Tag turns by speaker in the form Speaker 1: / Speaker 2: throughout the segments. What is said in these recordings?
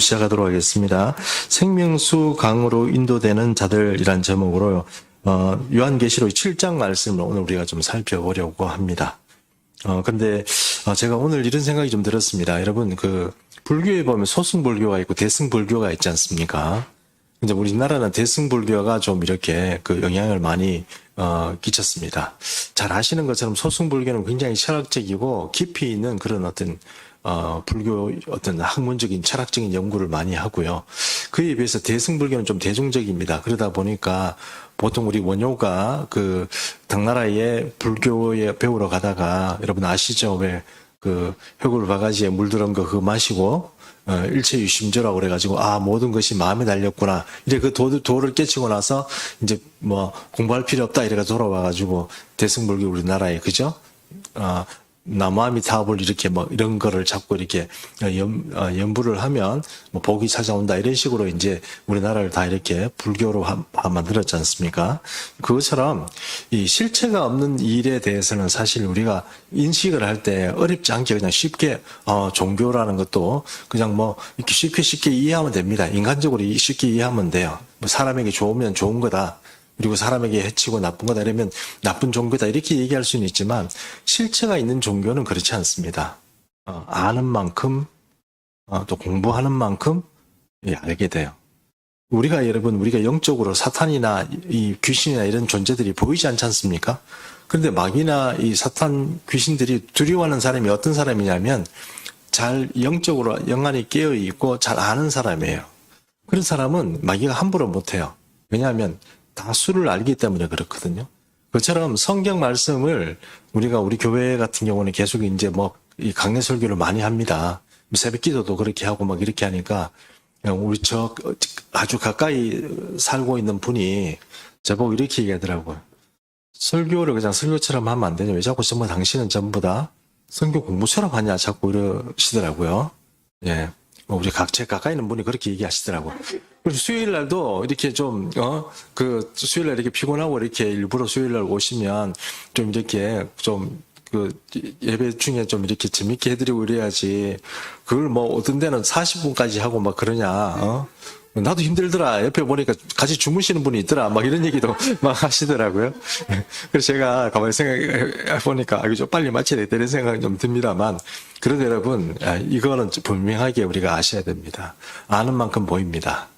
Speaker 1: 시작하도록 하겠습니다. 생명수 강으로 인도되는 자들이란 제목으로 요한계시록 7장 말씀을 오늘 우리가 좀 살펴보려고 합니다. 근데 제가 오늘 이런 생각이 좀 들었습니다. 여러분, 불교에 보면 소승불교가 있고 대승불교가 있지 않습니까? 이제 우리나라는 대승불교가 좀 이렇게 영향을 많이 끼쳤습니다. 잘 아시는 것처럼 소승불교는 굉장히 철학적이고 깊이 있는 그런 어떤 불교 어떤 학문적인 철학적인 연구를 많이 하고요. 그에 비해서 대승불교는 좀 대중적입니다. 그러다 보니까 보통 우리 원효가 당나라에 불교에 배우러 가다가 여러분 아시죠? 왜 효굴 바가지에 물들은 거 그거 마시고 일체유심조라고 그래가지고 모든 것이 마음에 달렸구나. 이제 도를 깨치고 나서 이제 공부할 필요 없다 이래가 돌아와가지고 대승불교 우리나라에 그죠? 나무아미 타업을 이렇게 이런 거를 자꾸 이렇게 연부를 하면 복이 찾아온다 이런 식으로 이제 우리나라를 다 이렇게 불교로 만들었지 않습니까? 그것처럼 이 실체가 없는 일에 대해서는 사실 우리가 인식을 할 때 어렵지 않게 그냥 쉽게 종교라는 것도 그냥 이렇게 쉽게 이해하면 됩니다. 인간적으로 쉽게 이해하면 돼요. 사람에게 좋으면 좋은 거다. 그리고 사람에게 해치고 나쁜 거다 이러면 나쁜 종교다 이렇게 얘기할 수는 있지만 실체가 있는 종교는 그렇지 않습니다. 아는 만큼 또 공부하는 만큼 알게 돼요. 우리가 영적으로 사탄이나 이 귀신이나 이런 존재들이 보이지 않지 않습니까? 그런데 마귀나 이 사탄 귀신들이 두려워하는 사람이 어떤 사람이냐면 잘 영적으로 영안이 깨어 있고 잘 아는 사람이에요. 그런 사람은 마귀가 함부로 못해요. 왜냐하면 다수를 알기 때문에 그렇거든요. 그처럼 성경 말씀을 우리 교회 같은 경우는 계속 이제 이 강례 설교를 많이 합니다. 새벽 기도도 그렇게 하고 이렇게 하니까 우리 아주 가까이 살고 있는 분이 저보고 이렇게 얘기하더라고요. 설교를 그냥 설교처럼 하면 안 되냐? 왜 자꾸 당신은 전부 다 성경 공부처럼 하냐? 자꾸 이러시더라고요. 예. 우리 제 가까이 있는 분이 그렇게 얘기하시더라고. 그리고 수요일 날도 이렇게 수요일 날 이렇게 피곤하고 이렇게 일부러 수요일 날 오시면 좀 이렇게 예배 중에 좀 이렇게 재밌게 해드리고 이래야지. 그걸 어떤 데는 40분까지 하고 그러냐, 나도 힘들더라. 옆에 보니까 같이 주무시는 분이 있더라. 이런 얘기도 하시더라고요. 그래서 제가 가만히 생각해 보니까 좀 빨리 마쳐야 되는 생각이 좀 듭니다만, 그래도 여러분, 이거는 분명하게 우리가 아셔야 됩니다. 아는 만큼 보입니다.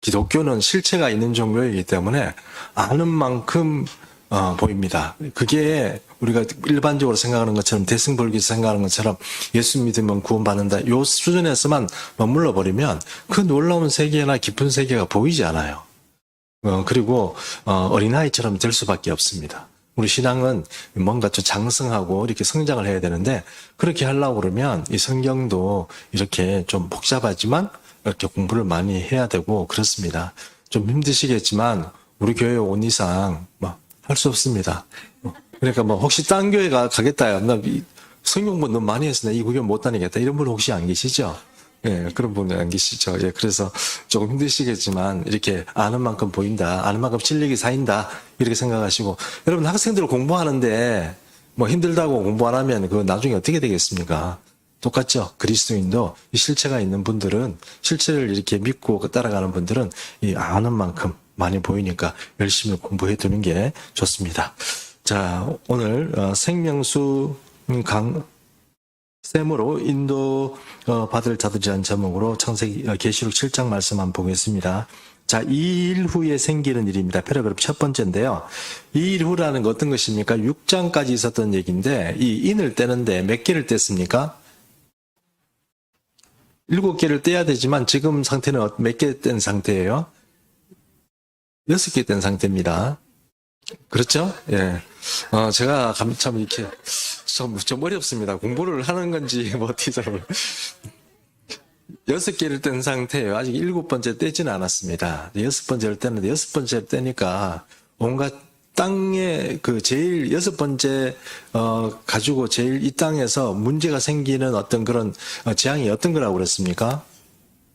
Speaker 1: 기독교는 실체가 있는 종교이기 때문에 아는 만큼 보입니다. 그게 우리가 일반적으로 생각하는 것처럼 대승불교에서 생각하는 것처럼 예수 믿으면 구원받는다. 요 수준에서만 머물러 버리면 그 놀라운 세계나 깊은 세계가 보이지 않아요. 그리고 어린아이처럼 될 수밖에 없습니다. 우리 신앙은 뭔가 좀 장성하고 이렇게 성장을 해야 되는데 그렇게 하려고 그러면 이 성경도 이렇게 좀 복잡하지만 이렇게 공부를 많이 해야 되고 그렇습니다. 좀 힘드시겠지만 우리 교회 온 이상 할 수 없습니다. 그러니까 혹시 딴 교회 가겠다. 나 성경 공부 너무 많이 했으나 이 교회 못 다니겠다. 이런 분 혹시 안 계시죠? 예, 그런 분이 안 계시죠. 예, 그래서 조금 힘드시겠지만 이렇게 아는 만큼 보인다. 아는 만큼 실력이 쌓인다. 이렇게 생각하시고 여러분 학생들 공부하는데 힘들다고 공부 안 하면 그거 나중에 어떻게 되겠습니까? 똑같죠. 그리스도인도 이 실체가 있는 분들은 실체를 이렇게 믿고 따라가는 분들은 이 아는 만큼 많이 보이니까 열심히 공부해 두는 게 좋습니다. 자, 오늘 생명수 샘으로 인도 받을 자들이라는 제목으로 계시록 7장 말씀 한번 보겠습니다. 자, 이 일 후에 생기는 일입니다. 패러그래프 첫 번째인데요. 이 일 후라는 거 어떤 것입니까? 6장까지 있었던 얘기인데 이 인을 떼는데 몇 개를 뗐습니까? 7개를 떼야 되지만 지금 상태는 몇 개 뗀 상태예요? 6개 뗀 상태입니다. 그렇죠? 예. 제가 참 이렇게 좀 어렵습니다. 공부를 하는 건지 어떻게 잘 모르겠어요. 6개를 뗀 상태예요. 아직 7번째 떼지는 않았습니다. 6번째를 떼는데 6번째를 떼니까 온갖 땅에 제일 6번째 가지고 제일 이 땅에서 문제가 생기는 어떤 그런 재앙이 어떤 거라고 그랬습니까?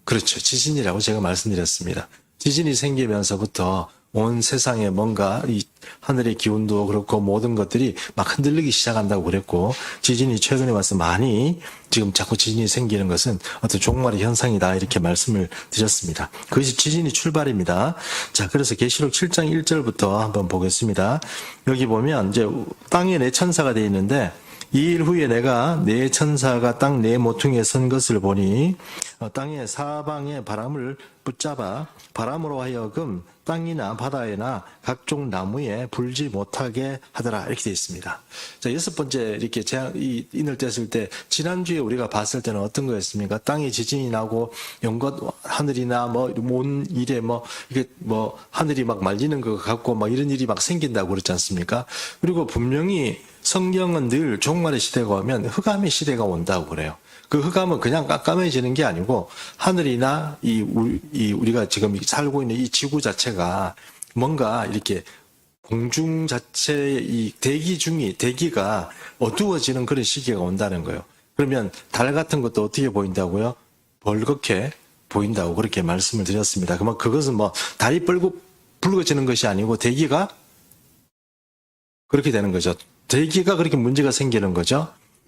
Speaker 1: 그렇죠. 지진이라고 제가 말씀드렸습니다. 지진이 생기면서부터 온 세상에 뭔가 이 하늘의 기운도 그렇고 모든 것들이 막 흔들리기 시작한다고 그랬고, 지진이 최근에 와서 많이 지금 자꾸 지진이 생기는 것은 어떤 종말의 현상이다, 이렇게 말씀을 드렸습니다. 그것이 지진이 출발입니다. 자, 그래서 계시록 7장 1절부터 한번 보겠습니다. 여기 보면 이제 땅에 내 천사가 되어 있는데, 2일 후에 내가 네 천사가 땅 네 모퉁이에 선 것을 보니 땅의 사방에 바람을 붙잡아 바람으로 하여금 땅이나 바다에나 각종 나무에 불지 못하게 하더라, 이렇게 되어 있습니다. 자, 여섯 번째 이렇게 인을 뗐을 때 지난주에 우리가 봤을 때는 어떤 거였습니까? 땅에 지진이 나고 연것 하늘이나 온 일에 이게 하늘이 막 말리는 것 같고 이런 일이 막 생긴다고 그랬지 않습니까? 그리고 분명히 성경은 늘 종말의 시대가 오면 흑암의 시대가 온다고 그래요. 그 흑암은 그냥 깜깜해지는 게 아니고 하늘이나 우리가 지금 살고 있는 이 지구 자체가 뭔가 이렇게 공중 자체의 이 대기가 어두워지는 그런 시기가 온다는 거예요. 그러면 달 같은 것도 어떻게 보인다고요? 벌겋게 보인다고 그렇게 말씀을 드렸습니다. 그러면 그것은 달이 붉어지는 것이 아니고 대기가 그렇게 되는 거죠. 대기가 그렇게 문제가 생기는 거죠.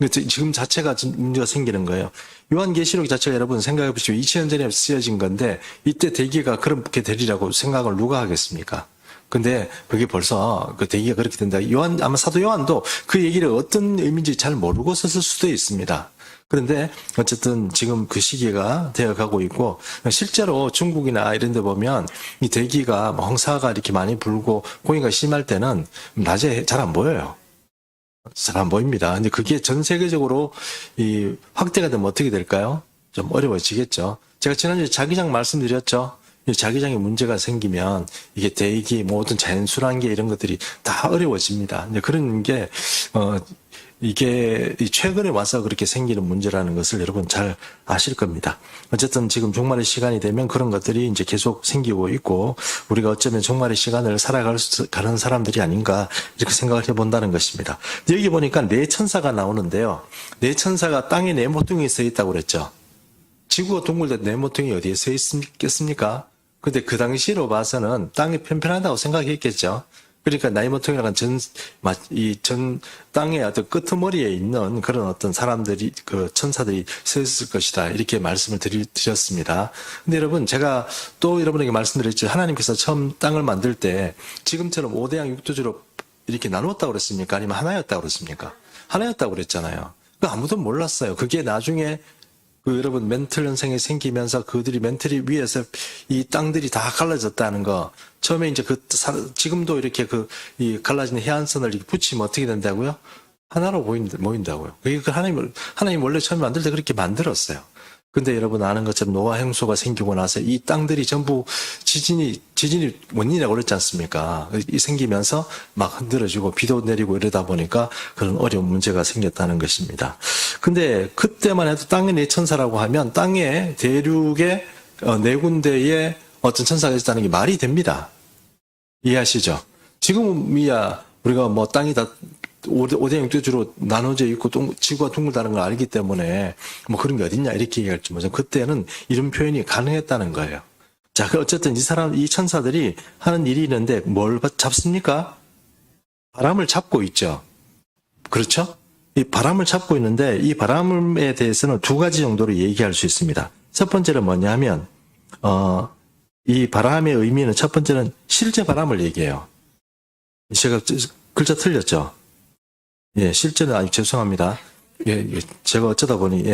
Speaker 1: 지금 자체가 문제가 생기는 거예요. 요한계시록 자체가 여러분 생각해 보시죠. 2000년 전에 쓰여진 건데 이때 대기가 그렇게 되리라고 생각을 누가 하겠습니까? 근데 그게 벌써 그 대기가 그렇게 된다. 아마 사도 요한도 그 얘기를 어떤 의미인지 잘 모르고 썼을 수도 있습니다. 그런데 어쨌든 지금 그 시기가 되어 가고 있고, 실제로 중국이나 이런 데 보면 이 대기가 홍사가 이렇게 많이 불고 공기가 심할 때는 낮에 잘 안 보여요. 잘 안 보입니다. 근데 그게 전 세계적으로 이 확대가 되면 어떻게 될까요? 좀 어려워지겠죠. 제가 지난주에 자기장 말씀드렸죠. 이 자기장에 문제가 생기면 이게 대기, 모든 자연순환 계 이런 것들이 다 어려워집니다. 이제 그런 게, 이게 최근에 와서 그렇게 생기는 문제라는 것을 여러분 잘 아실 겁니다. 어쨌든 지금 종말의 시간이 되면 그런 것들이 이제 계속 생기고 있고, 우리가 어쩌면 종말의 시간을 살아가는 사람들이 아닌가, 이렇게 생각을 해본다는 것입니다. 여기 보니까 네 천사가 나오는데요. 네 천사가 땅에 네 모퉁이에 서 있다고 그랬죠. 지구가 둥글때 네 모퉁이 어디에 서 있겠습니까? 근데 그 당시로 봐서는 땅이 편편하다고 생각했겠죠. 그러니까 나이모퉁이라는 전 땅의 어떤 끄트머리에 있는 그런 어떤 사람들이, 천사들이 서 있을 것이다, 이렇게 말씀을 드렸습니다. 근데 여러분, 제가 또 여러분에게 말씀드렸죠. 하나님께서 처음 땅을 만들 때 지금처럼 5대양 6도주로 이렇게 나누었다고 그랬습니까? 아니면 하나였다고 그랬습니까? 하나였다고 그랬잖아요. 아무도 몰랐어요. 그게 나중에 여러분 멘틀 현상이 생기면서 그들이 멘틀이 위에서 이 땅들이 다 갈라졌다는 거. 처음에 이제 지금도 이렇게 이 갈라진 해안선을 이렇게 붙이면 어떻게 된다고요? 하나로 모인다고요. 그게 하나님 원래 처음에 만들 때 그렇게 만들었어요. 근데 여러분 아는 것처럼 노아 홍수가 생기고 나서 이 땅들이 전부 지진이 원인이라고 그랬지 않습니까? 이 생기면서 막 흔들어지고 비도 내리고 이러다 보니까 그런 어려운 문제가 생겼다는 것입니다. 근데 그때만 해도 땅의 네 천사라고 하면 땅의 대륙의 네 군데에 어떤 천사가 있다는 게 말이 됩니다. 이해하시죠? 지금이야 우리가 땅이 다 5대 6도주로 나눠져 있고 지구가 둥글다는 걸 알기 때문에 그런 게 어딨냐 이렇게 얘기할지 모르죠. 그때는 이런 표현이 가능했다는 거예요. 자, 어쨌든 이 천사들이 하는 일이 있는데 뭘 잡습니까? 바람을 잡고 있죠. 그렇죠? 이 바람을 잡고 있는데 이 바람에 대해서는 두 가지 정도로 얘기할 수 있습니다. 첫 번째는 뭐냐 하면 이 바람의 의미는 첫 번째는 실제 바람을 얘기해요. 제가 글자 틀렸죠? 예, 실제는 아니 죄송합니다. 예, 제가 어쩌다 보니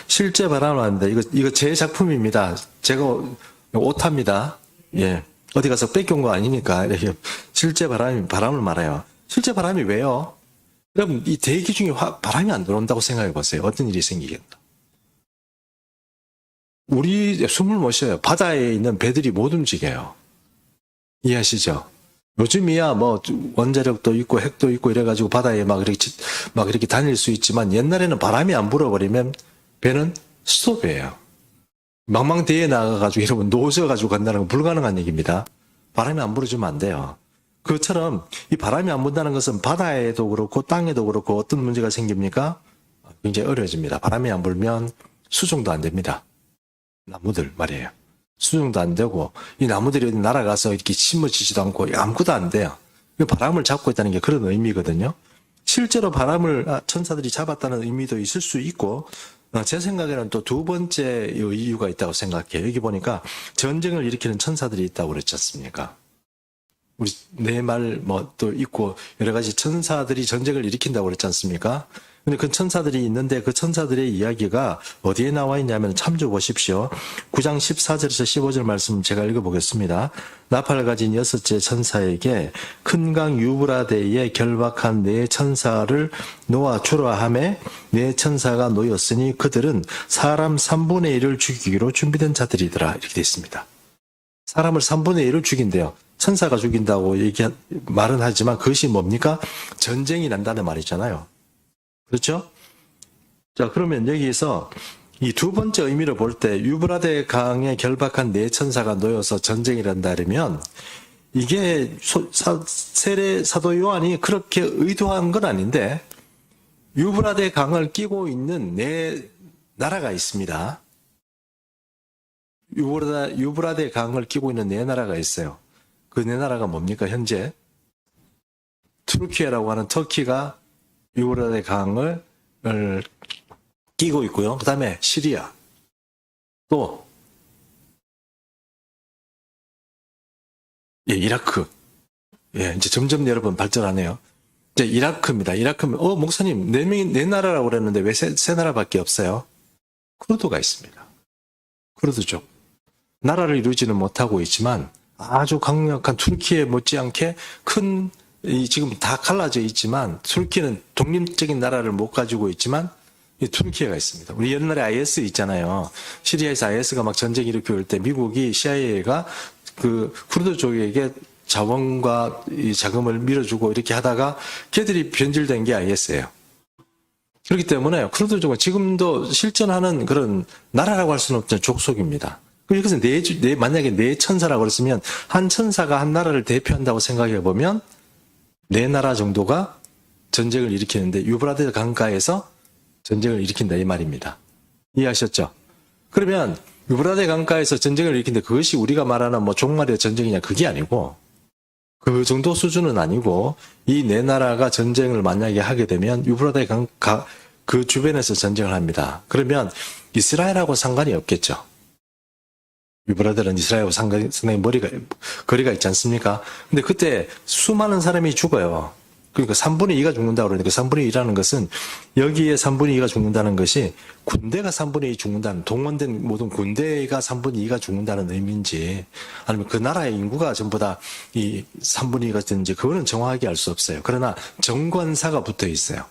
Speaker 1: 실제 바람을 하는데 이거 제 작품입니다. 제가 오타입니다. 예, 어디 가서 뺏겨온 거 아니니까 이렇게 실제 바람을 말해요. 실제 바람이 왜요? 여러분 이 대기 중에 바람이 안 들어온다고 생각해 보세요. 어떤 일이 생기겠나? 우리 숨을 못 쉬어요. 바다에 있는 배들이 못 움직여요. 이해하시죠? 요즘이야 원자력도 있고 핵도 있고 이래가지고 바다에 막 이렇게 다닐 수 있지만 옛날에는 바람이 안 불어버리면 배는 스톱이에요. 망망대해에 나가가지고 여러분 놓으셔가지고 간다는 건 불가능한 얘기입니다. 바람이 안 불어주면 안 돼요. 그것처럼 이 바람이 안 분다는 것은 바다에도 그렇고 땅에도 그렇고 어떤 문제가 생깁니까? 굉장히 어려워집니다. 바람이 안 불면 수종도 안 됩니다. 나무들 말이에요. 수정도 안 되고, 이 나무들이 어디 날아가서 이렇게 심어지지도 않고 아무것도 안 돼요. 바람을 잡고 있다는 게 그런 의미거든요. 실제로 바람을 천사들이 잡았다는 의미도 있을 수 있고, 제 생각에는 또 두 번째 이유가 있다고 생각해요. 여기 보니까 전쟁을 일으키는 천사들이 있다고 그랬지 않습니까? 우리 네 말 뭐 또 있고 여러 가지 천사들이 전쟁을 일으킨다고 그랬지 않습니까? 근데 그 천사들이 있는데 그 천사들의 이야기가 어디에 나와 있냐면 참조 보십시오. 9장 14절에서 15절 말씀 제가 읽어보겠습니다. 나팔 가진 여섯째 천사에게 큰 강 유브라데에 결박한 네 천사를 놓아 주라 하매 네 천사가 놓였으니 그들은 사람 3분의 1을 죽이기로 준비된 자들이더라. 이렇게 되어 있습니다. 사람을 3분의 1을 죽인대요. 천사가 죽인다고 말은 하지만 그것이 뭡니까? 전쟁이 난다는 말이잖아요. 그렇죠? 자, 그러면 여기에서 이 두 번째 의미를 볼 때 유브라데 강에 결박한 네 천사가 놓여서 전쟁이 난다면 이게 세례 사도 요한이 그렇게 의도한 건 아닌데 유브라데 강을 끼고 있는 네 나라가 있습니다. 유브라데 강을 끼고 있는 네 나라가 있어요. 그 네 나라가 뭡니까? 현재 투르키예라고 하는 터키가 유브라데 강을 끼고 있고요. 그 다음에 시리아, 또 이라크. 이제 점점 여러분 발전하네요. 이제 이라크입니다. 이라크면 목사님 네 나라라고 그랬는데 왜 세 나라밖에 없어요? 쿠르드가 있습니다. 쿠르드족. 나라를 이루지는 못하고 있지만 아주 강력한 투르키에 못지않게 큰 지금 다 갈라져 있지만 투르키는 독립적인 나라를 못 가지고 있지만 투르키가 있습니다. 우리 옛날에 IS 있잖아요. 시리아에서 IS가 막 전쟁 일으킬 때 미국이 CIA가 그 쿠르드족에게 자원과 이 자금을 밀어주고 이렇게 하다가 걔들이 변질된 게 IS예요. 그렇기 때문에 쿠르드족은 지금도 실존하는 그런 나라라고 할 수는 없는 족속입니다. 그래서 만약에 네 천사라고 그랬으면 한 천사가 한 나라를 대표한다고 생각해 보면 네 나라 정도가 전쟁을 일으키는데 유브라데 강가에서 전쟁을 일으킨다 이 말입니다. 이해하셨죠? 그러면 유브라데 강가에서 전쟁을 일으키는데 그것이 우리가 말하는 뭐 종말의 전쟁이냐 그게 아니고 그 정도 수준은 아니고 이 네 나라가 전쟁을 만약에 하게 되면 유브라데 강가 그 주변에서 전쟁을 합니다. 그러면 이스라엘하고 상관이 없겠죠. 유브라데는 이스라엘하고 상당히 거리가 있지 않습니까? 근데 그때 수많은 사람이 죽어요. 그러니까 3분의 2가 죽는다고 그러니까 3분의 2라는 것은 여기에 3분의 2가 죽는다는 것이 군대가 3분의 2 죽는다는 동원된 모든 군대가 3분의 2가 죽는다는 의미인지 아니면 그 나라의 인구가 전부 다 이 3분의 2가 되는지 그거는 정확하게 알 수 없어요. 그러나 정관사가 붙어 있어요.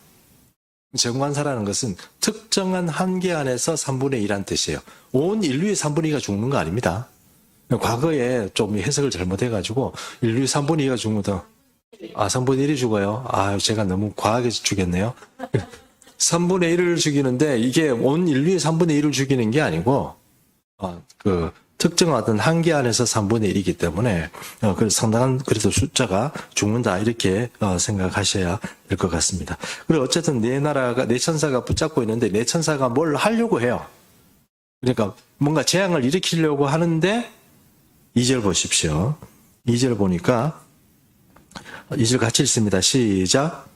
Speaker 1: 정관사라는 것은 특정한 한계 안에서 3분의 1이라는 뜻이에요. 온 인류의 3분의 2가 죽는 거 아닙니다. 과거에 좀 해석을 잘못해가지고 인류의 3분의 2가 죽는다. 3분의 1이 죽어요. 제가 너무 과하게 죽였네요. 3분의 1을 죽이는데 이게 온 인류의 3분의 1을 죽이는 게 아니고 그 특정한 어떤 한계 안에서 3분의 1이기 때문에 상당한 그래도 숫자가 죽는다 이렇게 생각하셔야 될 것 같습니다. 그리고 어쨌든 네 천사가 붙잡고 있는데 네 천사가 뭘 하려고 해요. 그러니까 뭔가 재앙을 일으키려고 하는데 2절 보십시오. 2절 보니까 2절 같이 읽습니다. 시작.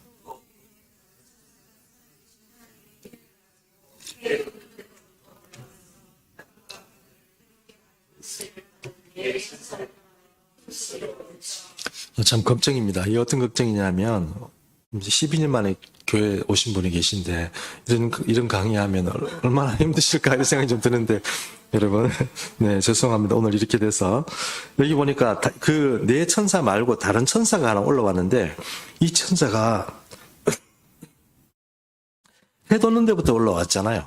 Speaker 1: 참 걱정입니다. 이게 어떤 걱정이냐면 12년 만에 교회 오신 분이 계신데 이런 강의하면 얼마나 힘드실까 이런 생각이 좀 드는데 여러분 네 죄송합니다. 오늘 이렇게 돼서 여기 보니까 그 네 천사 말고 다른 천사가 하나 올라왔는데 이 천사가 해 돋는 데부터 올라왔잖아요.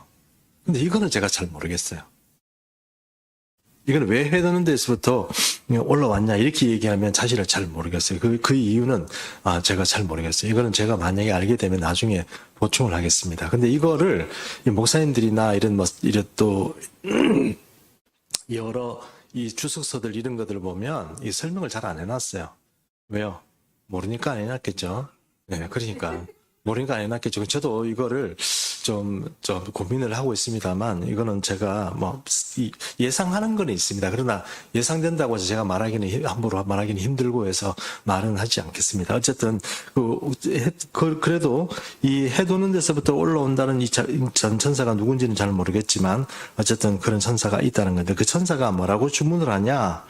Speaker 1: 근데 이거는 제가 잘 모르겠어요. 이건 왜 해 돋는 데서부터 올라왔냐 이렇게 얘기하면 사실을 잘 모르겠어요. 그 이유는 제가 잘 모르겠어요. 이거는 제가 만약에 알게 되면 나중에 보충을 하겠습니다. 근데 이거를 목사님들이나 이런 또 여러 이 주석서들 이런 것들을 보면 이 설명을 잘 안 해놨어요. 왜요? 모르니까 안 해놨겠죠. 네, 그러니까 모르니까 안 해놨겠죠. 저도 이거를 좀 고민을 하고 있습니다만, 이거는 제가 뭐, 예상하는 건 있습니다. 그러나 예상된다고 해서 제가 함부로 말하기는 힘들고 해서 말은 하지 않겠습니다. 어쨌든, 그래도 이 해도는 데서부터 올라온다는 이 전 천사가 누군지는 잘 모르겠지만, 어쨌든 그런 천사가 있다는 건데, 그 천사가 뭐라고 주문을 하냐?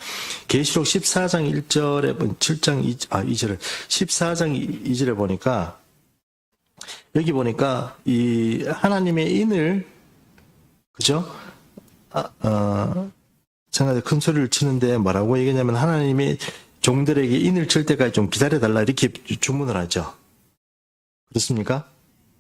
Speaker 1: 계시록 14장 1절에, 2절에, 14장 2절에 보니까, 여기 보니까 이 하나님의 인을, 그죠? 생각에 큰 소리를 치는데 뭐라고 얘기하냐면, 하나님이 종들에게 인을 칠 때까지 좀 기다려달라 이렇게 주문을 하죠. 그렇습니까?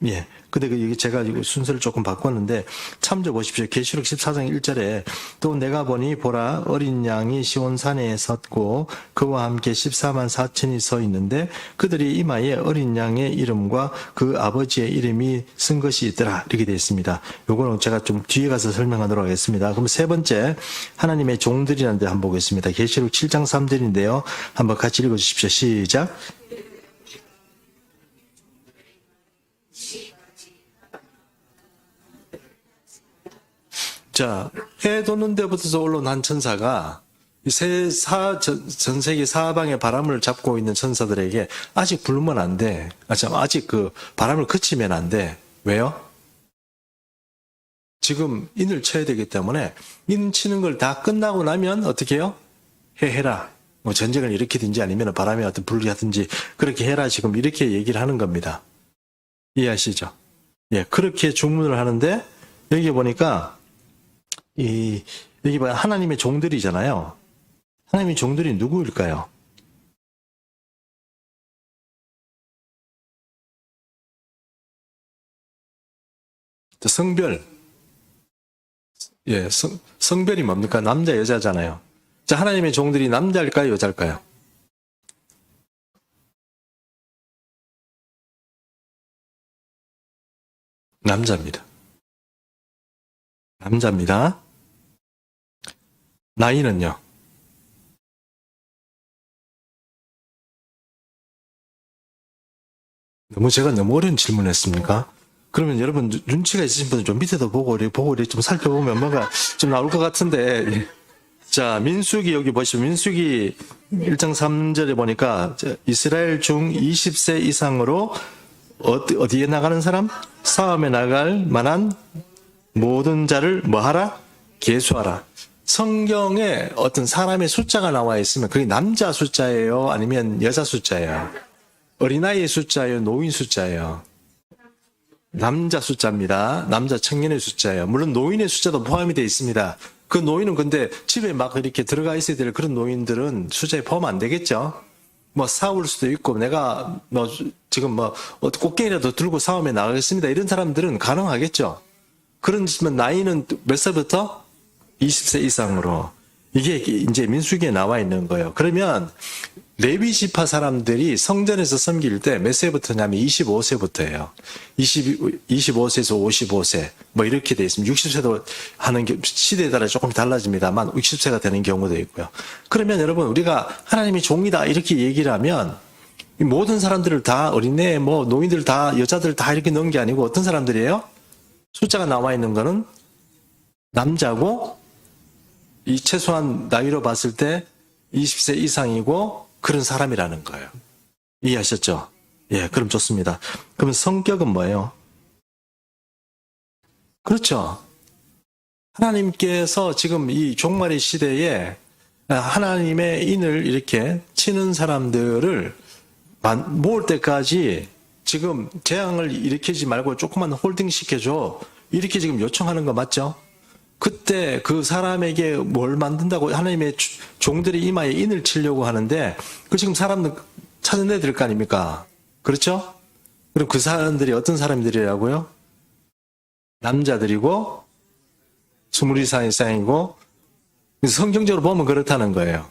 Speaker 1: 예. 근데 제가 순서를 조금 바꿨는데, 참조 보십시오. 계시록 14장 1절에, 또 내가 보니 보라, 어린 양이 시온산에 섰고, 그와 함께 14만 4천이 서 있는데, 그들이 이마에 어린 양의 이름과 그 아버지의 이름이 쓴 것이 있더라. 이렇게 되어 있습니다. 요거는 제가 좀 뒤에 가서 설명하도록 하겠습니다. 그럼 세 번째, 하나님의 종들이라는 데 한번 보겠습니다. 계시록 7장 3절인데요. 한번 같이 읽어주십시오. 시작. 자, 해 도는 데부터 올라온 한 천사가 전 세계 사방의 바람을 잡고 있는 천사들에게 아직 불면 안 돼. 아직 그 바람을 그치면 안 돼. 왜요? 지금 인을 쳐야 되기 때문에 인 치는 걸 다 끝나고 나면 어떻게 해요? 해라. 뭐 전쟁을 일으키든지 아니면 바람이 어떤 불이 하든지 그렇게 해라. 지금 이렇게 얘기를 하는 겁니다. 이해하시죠? 예, 그렇게 주문을 하는데 여기 보니까 여기 봐요. 하나님의 종들이잖아요. 하나님의 종들이 누구일까요? 성별. 예, 성별이 뭡니까? 남자, 여자잖아요. 자, 하나님의 종들이 남자일까요? 여자일까요? 남자입니다. 남자입니다. 나이는요? 제가 너무 어려운 질문을 했습니까? 그러면 여러분 눈치가 있으신 분은 좀 밑에도 보고 좀 살펴보면 뭐가 좀 나올 것 같은데. 자, 민수기 여기 보시면 민수기 1장 3절에 보니까 이스라엘 중 20세 이상으로 어디에 나가는 사람? 싸움에 나갈 만한 모든 자를 뭐하라? 계수하라. 성경에 어떤 사람의 숫자가 나와 있으면 그게 남자 숫자예요? 아니면 여자 숫자예요? 어린아이의 숫자예요? 노인 숫자예요? 남자 숫자입니다. 남자 청년의 숫자예요. 물론 노인의 숫자도 포함이 되어 있습니다. 그 노인은 근데 집에 막 이렇게 들어가 있어야 될 그런 노인들은 숫자에 포함 안 되겠죠? 뭐 싸울 수도 있고 내가 지금 꽃게이라도 들고 싸움에 나가겠습니다. 이런 사람들은 가능하겠죠? 그렇지만 나이는 몇 살부터? 20세 이상으로. 이게 이제 민수기에 나와 있는 거예요. 그러면 레위 지파 사람들이 성전에서 섬길 때 몇 세부터냐면 25세부터예요. 25세에서 55세 뭐 이렇게 돼 있습니다. 60세도 하는 시대에 따라 조금 달라집니다만 60세가 되는 경우도 있고요. 그러면 여러분 우리가 하나님의 종이다 이렇게 얘기를 하면 모든 사람들을 다 어린애 뭐 노인들 다 여자들 다 이렇게 넣은 게 아니고 어떤 사람들이에요? 숫자가 나와 있는 거는 남자고 이 최소한 나이로 봤을 때 20세 이상이고 그런 사람이라는 거예요. 이해하셨죠? 예, 그럼 좋습니다. 그럼 성격은 뭐예요? 그렇죠. 하나님께서 지금 이 종말의 시대에 하나님의 인을 이렇게 치는 사람들을 모을 때까지 지금 재앙을 일으키지 말고 조금만 홀딩 시켜줘. 이렇게 지금 요청하는 거 맞죠? 그때 그 사람에게 뭘 만든다고 하나님의 종들이 이마에 인을 치려고 하는데 그 지금 사람들 찾아내야 될 거 아닙니까? 그렇죠? 그럼 그 사람들이 어떤 사람들이라고요? 남자들이고 20살 이상이고 성경적으로 보면 그렇다는 거예요.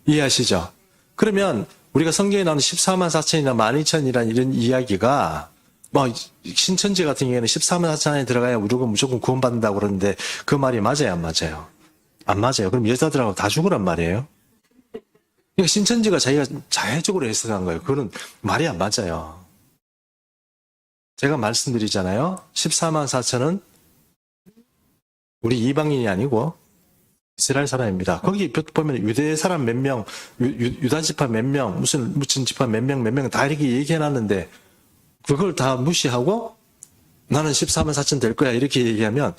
Speaker 1: 이해하시죠? 그러면 우리가 성경에 나오는 14만 4천이나 12,000이라는 이런 이야기가 신천지 같은 경우에는 14만 4천 안에 들어가야 무조건 구원받는다고 그러는데 그 말이 맞아요, 안 맞아요? 안 맞아요. 그럼 여자들하고 다 죽으란 말이에요? 그러니까 신천지가 자기가 자해적으로 해석한 거예요. 그건 말이 안 맞아요. 제가 말씀드리잖아요. 14만 4천은 우리 이방인이 아니고 이스라엘 사람입니다. 거기 보면 유대 사람 몇 명, 유다 지파 몇 명, 무슨 지파 몇 명 다 이렇게 얘기해놨는데 그걸 다 무시하고 나는 14만 4천 될 거야 이렇게 얘기하면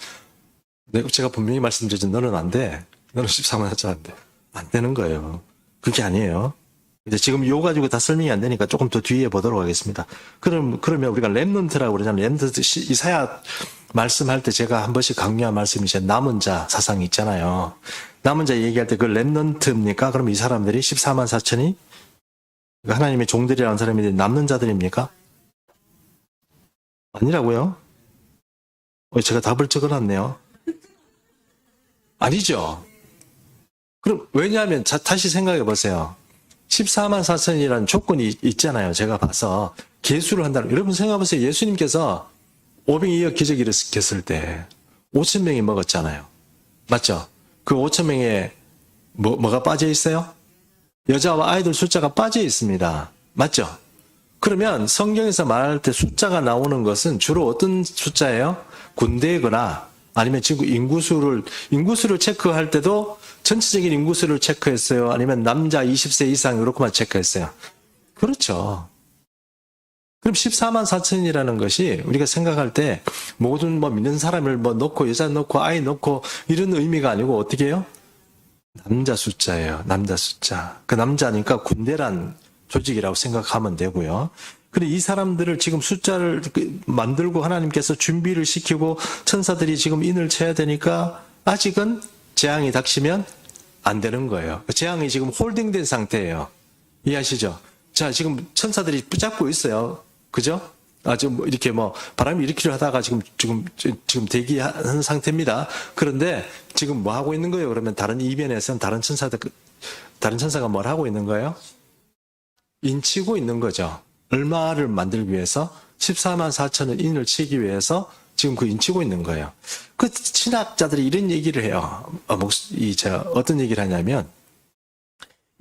Speaker 1: 제가 분명히 말씀드리죠. 너는 안 돼. 너는 14만 4천 안 돼. 안 되는 거예요. 그게 아니에요. 이제 지금 요 가지고 다 설명이 안 되니까 조금 더 뒤에 보도록 하겠습니다. 그러면 우리가 렘넌트라고 그러잖아요. 렘넌트 이사야 말씀할 때 제가 한 번씩 강조한 말씀이 이제 남은 자 사상이 있잖아요. 남은 자 얘기할 때 그 렘넌트입니까? 그럼 이 사람들이 14만 4천이 하나님의 종들이라는 사람이 남는 자들입니까? 아니라고요? 제가 답을 적어놨네요. 아니죠. 그럼 왜냐하면 다시 생각해 보세요. 14만 4천이라는 조건이 있잖아요. 제가 봐서 계수를 한다는. 여러분 생각해 보세요. 예수님께서 502억 기적 일으켰을 때 5천 명이 먹었잖아요. 맞죠? 그 5천 명에 뭐가 빠져 있어요? 여자와 아이들 숫자가 빠져 있습니다. 맞죠? 그러면 성경에서 말할 때 숫자가 나오는 것은 주로 어떤 숫자예요? 군대거나 아니면 지금 인구수를 체크할 때도 전체적인 인구수를 체크했어요? 아니면 남자 20세 이상 이렇게만 체크했어요? 그렇죠. 그럼 14만 4천이라는 것이 우리가 생각할 때 모든 믿는 사람을 넣고 여자 넣고 아이 넣고 이런 의미가 아니고 어떻게 해요? 남자 숫자예요. 남자 숫자. 그 남자니까 군대란 조직이라고 생각하면 되고요. 그런데 이 사람들을 지금 숫자를 만들고 하나님께서 준비를 시키고 천사들이 지금 인을 쳐야 되니까 아직은 재앙이 닥치면 안 되는 거예요. 재앙이 지금 홀딩된 상태예요. 이해하시죠? 자, 지금 천사들이 붙잡고 있어요. 그죠? 지금 이렇게 바람이 일으키려 하다가 지금 대기하는 상태입니다. 그런데 지금 뭐 하고 있는 거예요? 그러면 다른 이변에서는 다른 천사가 뭘 하고 있는 거예요? 인치고 있는 거죠. 얼마를 만들기 위해서 14만 4천을 인을 치기 위해서 지금 그 인치고 있는 거예요. 그 신학자들이 이런 얘기를 해요. 어떤 얘기를 하냐면,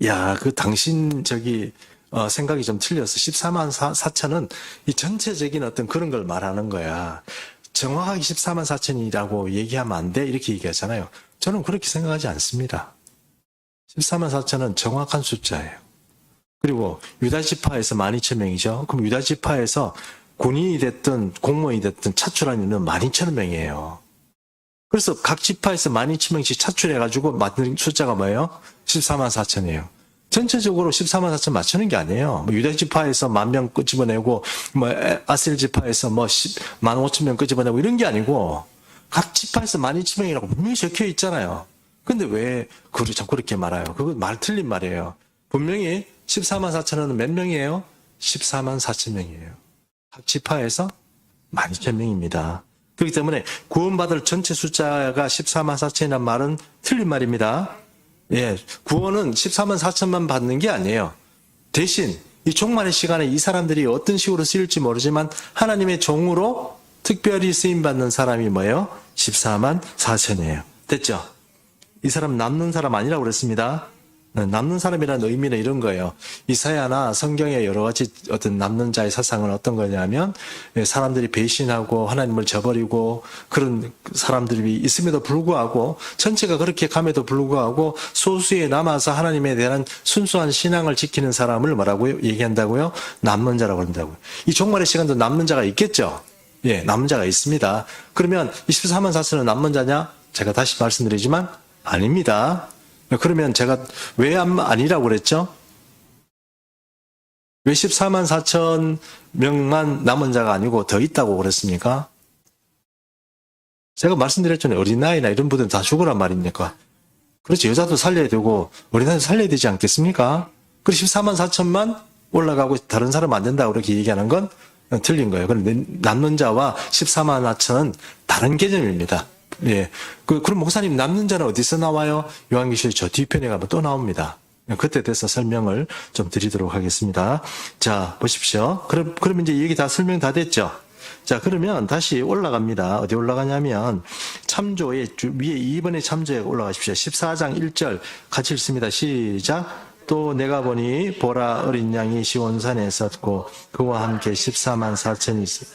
Speaker 1: 야, 당신 생각이 좀 틀렸어. 14만 4천은 이 전체적인 어떤 그런 걸 말하는 거야. 정확하게 14만 4천이라고 얘기하면 안 돼. 이렇게 얘기하잖아요. 저는 그렇게 생각하지 않습니다. 14만 4천은 정확한 숫자예요. 그리고 유다지파에서 12,000명이죠. 그럼 유다지파에서 군인이 됐든 공무원이 됐든 차출한 인은 12,000명이에요. 그래서 각 지파에서 12,000명씩 차출해가지고 맞는 숫자가 뭐예요? 14만 4천이에요. 전체적으로 14만 4천 맞추는 게 아니에요. 유다지파에서 10,000명 끄집어내고, 아셀 지파에서 15,000명 끄집어내고 이런 게 아니고, 각 지파에서 12,000명이라고 분명히 적혀 있잖아요. 근데 왜 그걸 자꾸 그렇게 말해요? 그거 틀린 말이에요. 분명히 14만 4천은 몇 명이에요? 14만 4천 명이에요. 각 지파에서 12,000명입니다. 그렇기 때문에 구원받을 전체 숫자가 14만 4천이라는 말은 틀린 말입니다. 예, 구원은 14만 4천만 받는 게 아니에요. 대신 이 종말의 시간에 이 사람들이 어떤 식으로 쓰일지 모르지만 하나님의 종으로 특별히 쓰임받는 사람이 뭐예요? 14만 4천이에요. 됐죠? 이 사람 남는 사람 아니라고 그랬습니다. 남는 사람이라는 의미는 이런 거예요. 이사야나 성경의 여러 가지 어떤 남는 자의 사상은 어떤 거냐면 사람들이 배신하고 하나님을 저버리고 그런 사람들이 있음에도 불구하고 전체가 그렇게 감에도 불구하고 소수에 남아서 하나님에 대한 순수한 신앙을 지키는 사람을 뭐라고요? 얘기한다고요? 남는 자라고 한다고요. 이 종말의 시간도 남는 자가 있겠죠? 예, 남는 자가 있습니다. 그러면 24만 4천은 남는 자냐? 제가 다시 말씀드리지만 아닙니다. 그러면 제가 왜 아니라고 그랬죠? 왜 14만 4천 명만 남은 자가 아니고 더 있다고 그랬습니까? 제가 말씀드렸잖아요. 어린아이나 이런 분들은 다 죽으란 말입니까? 그렇죠. 여자도 살려야 되고 어린아이도 살려야 되지 않겠습니까? 그래서 14만 4천만 올라가고 다른 사람 안 된다고 그렇게 얘기하는 건 틀린 거예요. 그런데 남는 자와 14만 4천은 다른 개념입니다. 예. 그럼 목사님 남는 자는 어디서 나와요? 요한계시록 저 뒤편에 가면 또 나옵니다. 그때 대해서 설명을 좀 드리도록 하겠습니다. 자, 보십시오. 그럼 이제 여기 다 설명 다 됐죠? 자, 그러면 다시 올라갑니다. 어디 올라가냐면 참조의 위에 2번의 참조에 올라가십시오. 14장 1절 같이 읽습니다. 시작. 또 내가 보니 보라 어린 양이 시온산에 섰고 그와 함께 14만 4천이 있었다.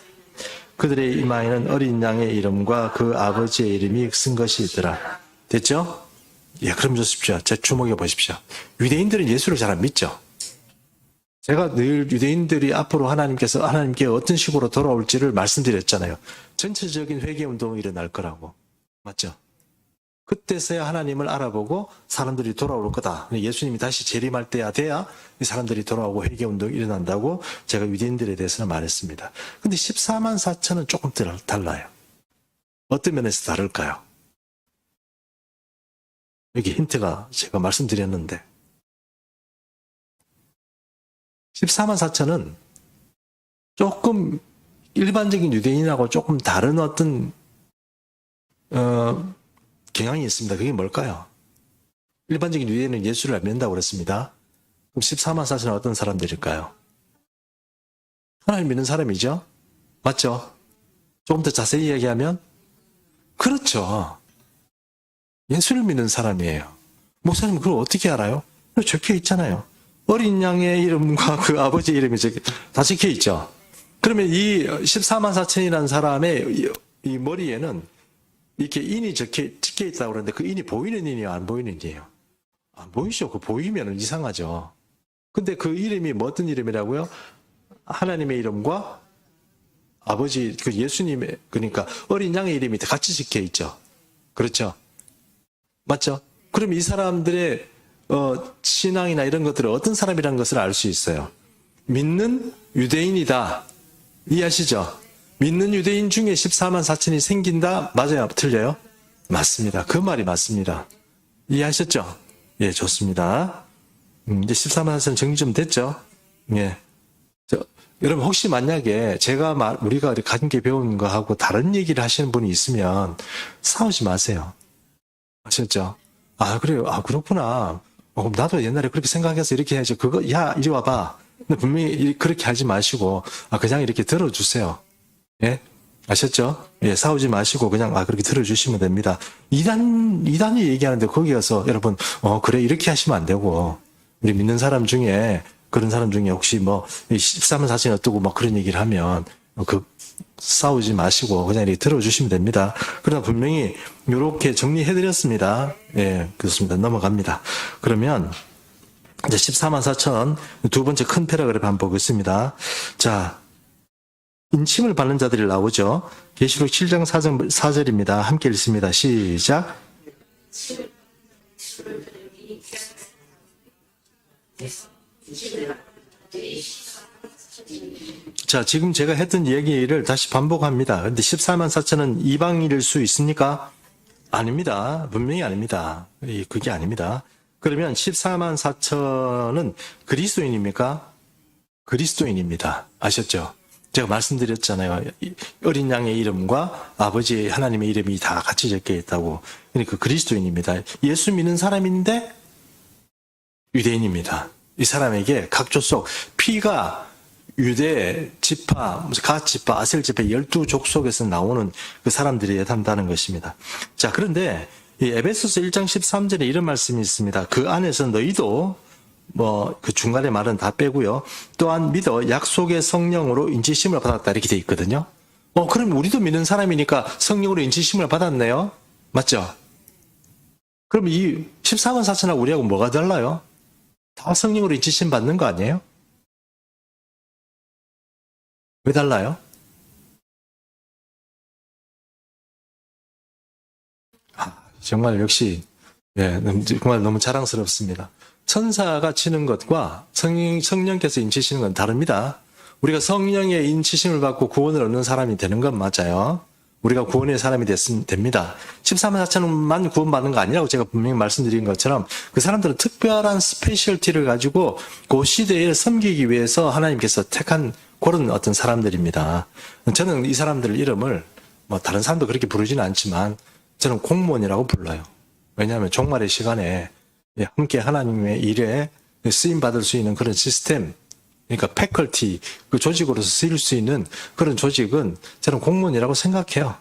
Speaker 1: 그들의 이마에는 어린 양의 이름과 그 아버지의 이름이 쓴 것이 있더라. 됐죠? 예, 그럼 좋습니다. 자, 주목해 보십시오. 유대인들은 예수를 잘 안 믿죠? 제가 늘 유대인들이 앞으로 하나님께 어떤 식으로 돌아올지를 말씀드렸잖아요. 전체적인 회개운동이 일어날 거라고. 맞죠? 그때서야 하나님을 알아보고 사람들이 돌아올 거다. 예수님이 다시 재림할 때야 돼야 이 사람들이 돌아오고 회개운동이 일어난다고 제가 유대인들에 대해서는 말했습니다. 근데 14만 4천은 조금 달라요. 어떤 면에서 다를까요? 여기 힌트가 제가 말씀드렸는데 14만 4천은 조금 일반적인 유대인하고 조금 다른 어떤 경향이 있습니다. 그게 뭘까요? 일반적인 유대인은 예수를 안 믿는다고 그랬습니다. 그럼 14만 4천은 어떤 사람들일까요? 하나님 믿는 사람이죠? 맞죠? 조금 더 자세히 이야기하면 그렇죠. 예수를 믿는 사람이에요. 목사님 그걸 어떻게 알아요? 적혀 있잖아요. 어린 양의 이름과 그 아버지의 이름이 다 적혀 있죠. 그러면 이 14만 4천이라는 사람의 이 머리에는 이렇게 인이 적혀 있다고 그러는데 그 인이 보이는 인이에요? 안 보이는 인이에요? 안 보이죠. 그 보이면 이상하죠. 근데 그 이름이 뭐 어떤 이름이라고요? 하나님의 이름과 아버지, 그 예수님의, 그러니까 어린 양의 이름이 같이 적혀 있죠. 그렇죠? 맞죠? 그럼 이 사람들의 신앙이나 이런 것들을 어떤 사람이라는 것을 알 수 있어요. 믿는 유대인이다. 이해하시죠? 믿는 유대인 중에 14만 4천이 생긴다? 맞아요? 틀려요? 맞습니다. 그 말이 맞습니다. 이해하셨죠? 예, 좋습니다. 이제 14만 4천 정리 좀 됐죠? 예. 여러분, 혹시 만약에 우리가 가진 배운 거하고 다른 얘기를 하시는 분이 있으면 싸우지 마세요. 아셨죠? 아, 그래요? 아, 그렇구나. 나도 옛날에 그렇게 생각해서 이렇게 해야지. 이리 와봐. 근데 분명히 그렇게 하지 마시고, 그냥 이렇게 들어주세요. 예? 아셨죠? 예, 싸우지 마시고, 그냥, 그렇게 들어주시면 됩니다. 이단이 얘기하는데 거기 가서 여러분, 그래, 이렇게 하시면 안 되고, 우리 믿는 사람 중에, 그런 사람 중에 혹시 13만 4천이 어떠고 그런 얘기를 하면, 싸우지 마시고 그냥 이렇게 들어주시면 됩니다. 그러나 분명히 이렇게 정리해드렸습니다. 예, 그렇습니다. 넘어갑니다. 그러면 이제 14만 4천 두 번째 큰 패러그래프 한번 보겠습니다. 자, 인침을 받는 자들이 나오죠. 계시록 7장 4절입니다. 함께 읽습니다. 시작. 자, 지금 제가 했던 얘기를 다시 반복합니다. 근데 14만 4천은 이방인일 수 있습니까? 아닙니다. 분명히 아닙니다. 그게 아닙니다. 그러면 14만 4천은 그리스도인입니까? 그리스도인입니다. 아셨죠? 제가 말씀드렸잖아요. 어린 양의 이름과 아버지의 하나님의 이름이 다 같이 적혀 있다고. 그러니까 그리스도인입니다. 예수 믿는 사람인데 유대인입니다. 이 사람에게 각 족속 피가 유대 지파, 갓 지파, 아셀 지파 12족속에서 나오는 그 사람들이 한다는 것입니다. 자, 그런데 이 에베소서 1장 13절에 이런 말씀이 있습니다. 그 안에서 너희도 그 중간에 말은 다 빼고요. 또한 믿어 약속의 성령으로 인치심을 받았다 이렇게 돼 있거든요. 그럼 우리도 믿는 사람이니까 성령으로 인치심을 받았네요. 맞죠? 그럼 이 14만 4천하고 우리하고 뭐가 달라요? 다 성령으로 인치심 받는 거 아니에요? 왜 달라요? 정말 역시 정말 너무 자랑스럽습니다. 천사가 치는 것과 성령께서 인치시는 건 다릅니다. 우리가 성령의 인치심을 받고 구원을 얻는 사람이 되는 건 맞아요. 우리가 구원의 사람이 됐으면 됩니다. 14만 4천만 구원받는 거 아니라고 제가 분명히 말씀드린 것처럼 그 사람들은 특별한 스페셜티를 가지고 그 시대에 섬기기 위해서 하나님께서 택한 그런 어떤 사람들입니다. 저는 이 사람들 이름을 다른 사람도 그렇게 부르지는 않지만 저는 공무원이라고 불러요. 왜냐하면 종말의 시간에 함께 하나님의 일에 쓰임받을 수 있는 그런 시스템, 그러니까 패컬티, 그 조직으로서 쓰일 수 있는 그런 조직은 저는 공무원이라고 생각해요.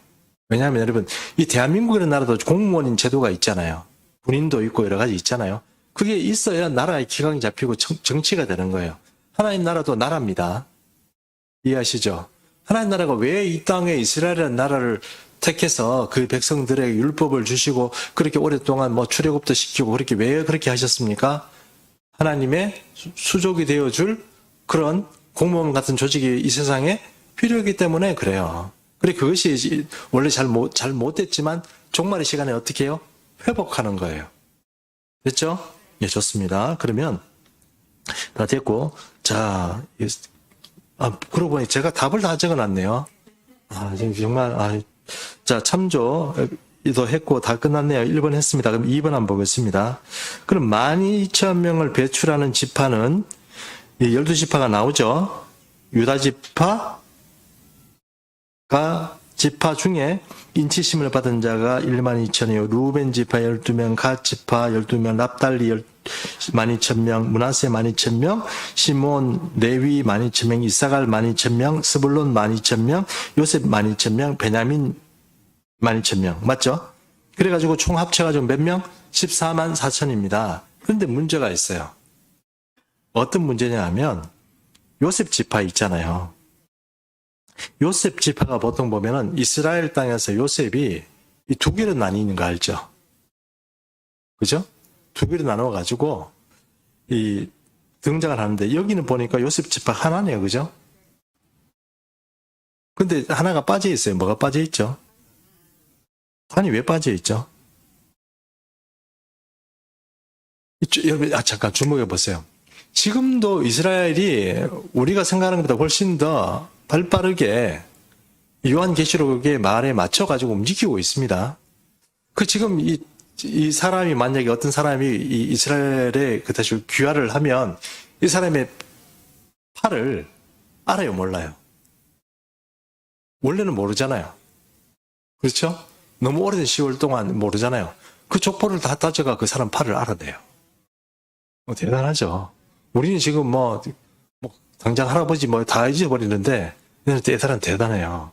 Speaker 1: 왜냐하면 여러분, 이 대한민국이라는 나라도 공무원인 제도가 있잖아요. 군인도 있고 여러 가지 있잖아요. 그게 있어야 나라의 기강이 잡히고 정치가 되는 거예요. 하나님 나라도 나라입니다. 이해하시죠? 하나님 나라가 왜 이 땅에 이스라엘이라는 나라를 택해서 그 백성들에게 율법을 주시고 그렇게 오랫동안 뭐 출애굽도 시키고 그렇게 왜 그렇게 하셨습니까? 하나님의 수족이 되어줄 그런 공무원 같은 조직이 이 세상에 필요하기 때문에 그래요. 그래 그것이 원래 잘 못됐지만 종말의 시간에 어떻게 해요? 회복하는 거예요. 됐죠? 예, 좋습니다. 그러면 다 됐고, 자, 그러고 보니 제가 답을 다 적어놨네요. 지금 정말, 자, 참조도 했고 다 끝났네요. 1번 했습니다. 그럼 2번 한번 보겠습니다. 그럼 12,000명을 배출하는 지파는 12지파가 나오죠. 유다 지파가 지파 중에 인치심을 받은 자가 12,000이요. 루벤 지파 12명, 갓 지파 12명, 납달리 12,000명, 문하세 12,000명, 시몬, 레위 12,000명, 이사갈 12,000명, 스불론 12,000명, 요셉 12,000명, 베냐민 12,000명. 맞죠? 그래가지고 총 합쳐가지고 몇 명? 14만 4천입니다. 그런데 문제가 있어요. 어떤 문제냐 하면 요셉 지파 있잖아요. 요셉 지파가 보통 보면은 이스라엘 땅에서 요셉이 이 두 개로 나뉘는 거 알죠? 그죠? 두 개로 나눠가지고 이 등장을 하는데 여기는 보니까 요셉 지파 하나네요. 그죠? 근데 하나가 빠져 있어요. 뭐가 빠져 있죠? 아니 왜 빠져 있죠? 여러분, 잠깐 주목해 보세요. 지금도 이스라엘이 우리가 생각하는 것보다 훨씬 더 발빠르게 요한계시록의 말에 맞춰가지고 움직이고 있습니다. 지금 이 사람이 만약에 어떤 사람이 이 이스라엘에 다시 귀화를 하면 이 사람의 팔을 알아요, 몰라요? 원래는 모르잖아요. 그렇죠? 너무 오래된 세월 동안 모르잖아요. 그 족보를 다 따져가 그 사람 팔을 알아내요. 대단하죠. 우리는 지금 뭐 당장 할아버지 다 잊어버리는데 이 사람 대단해요.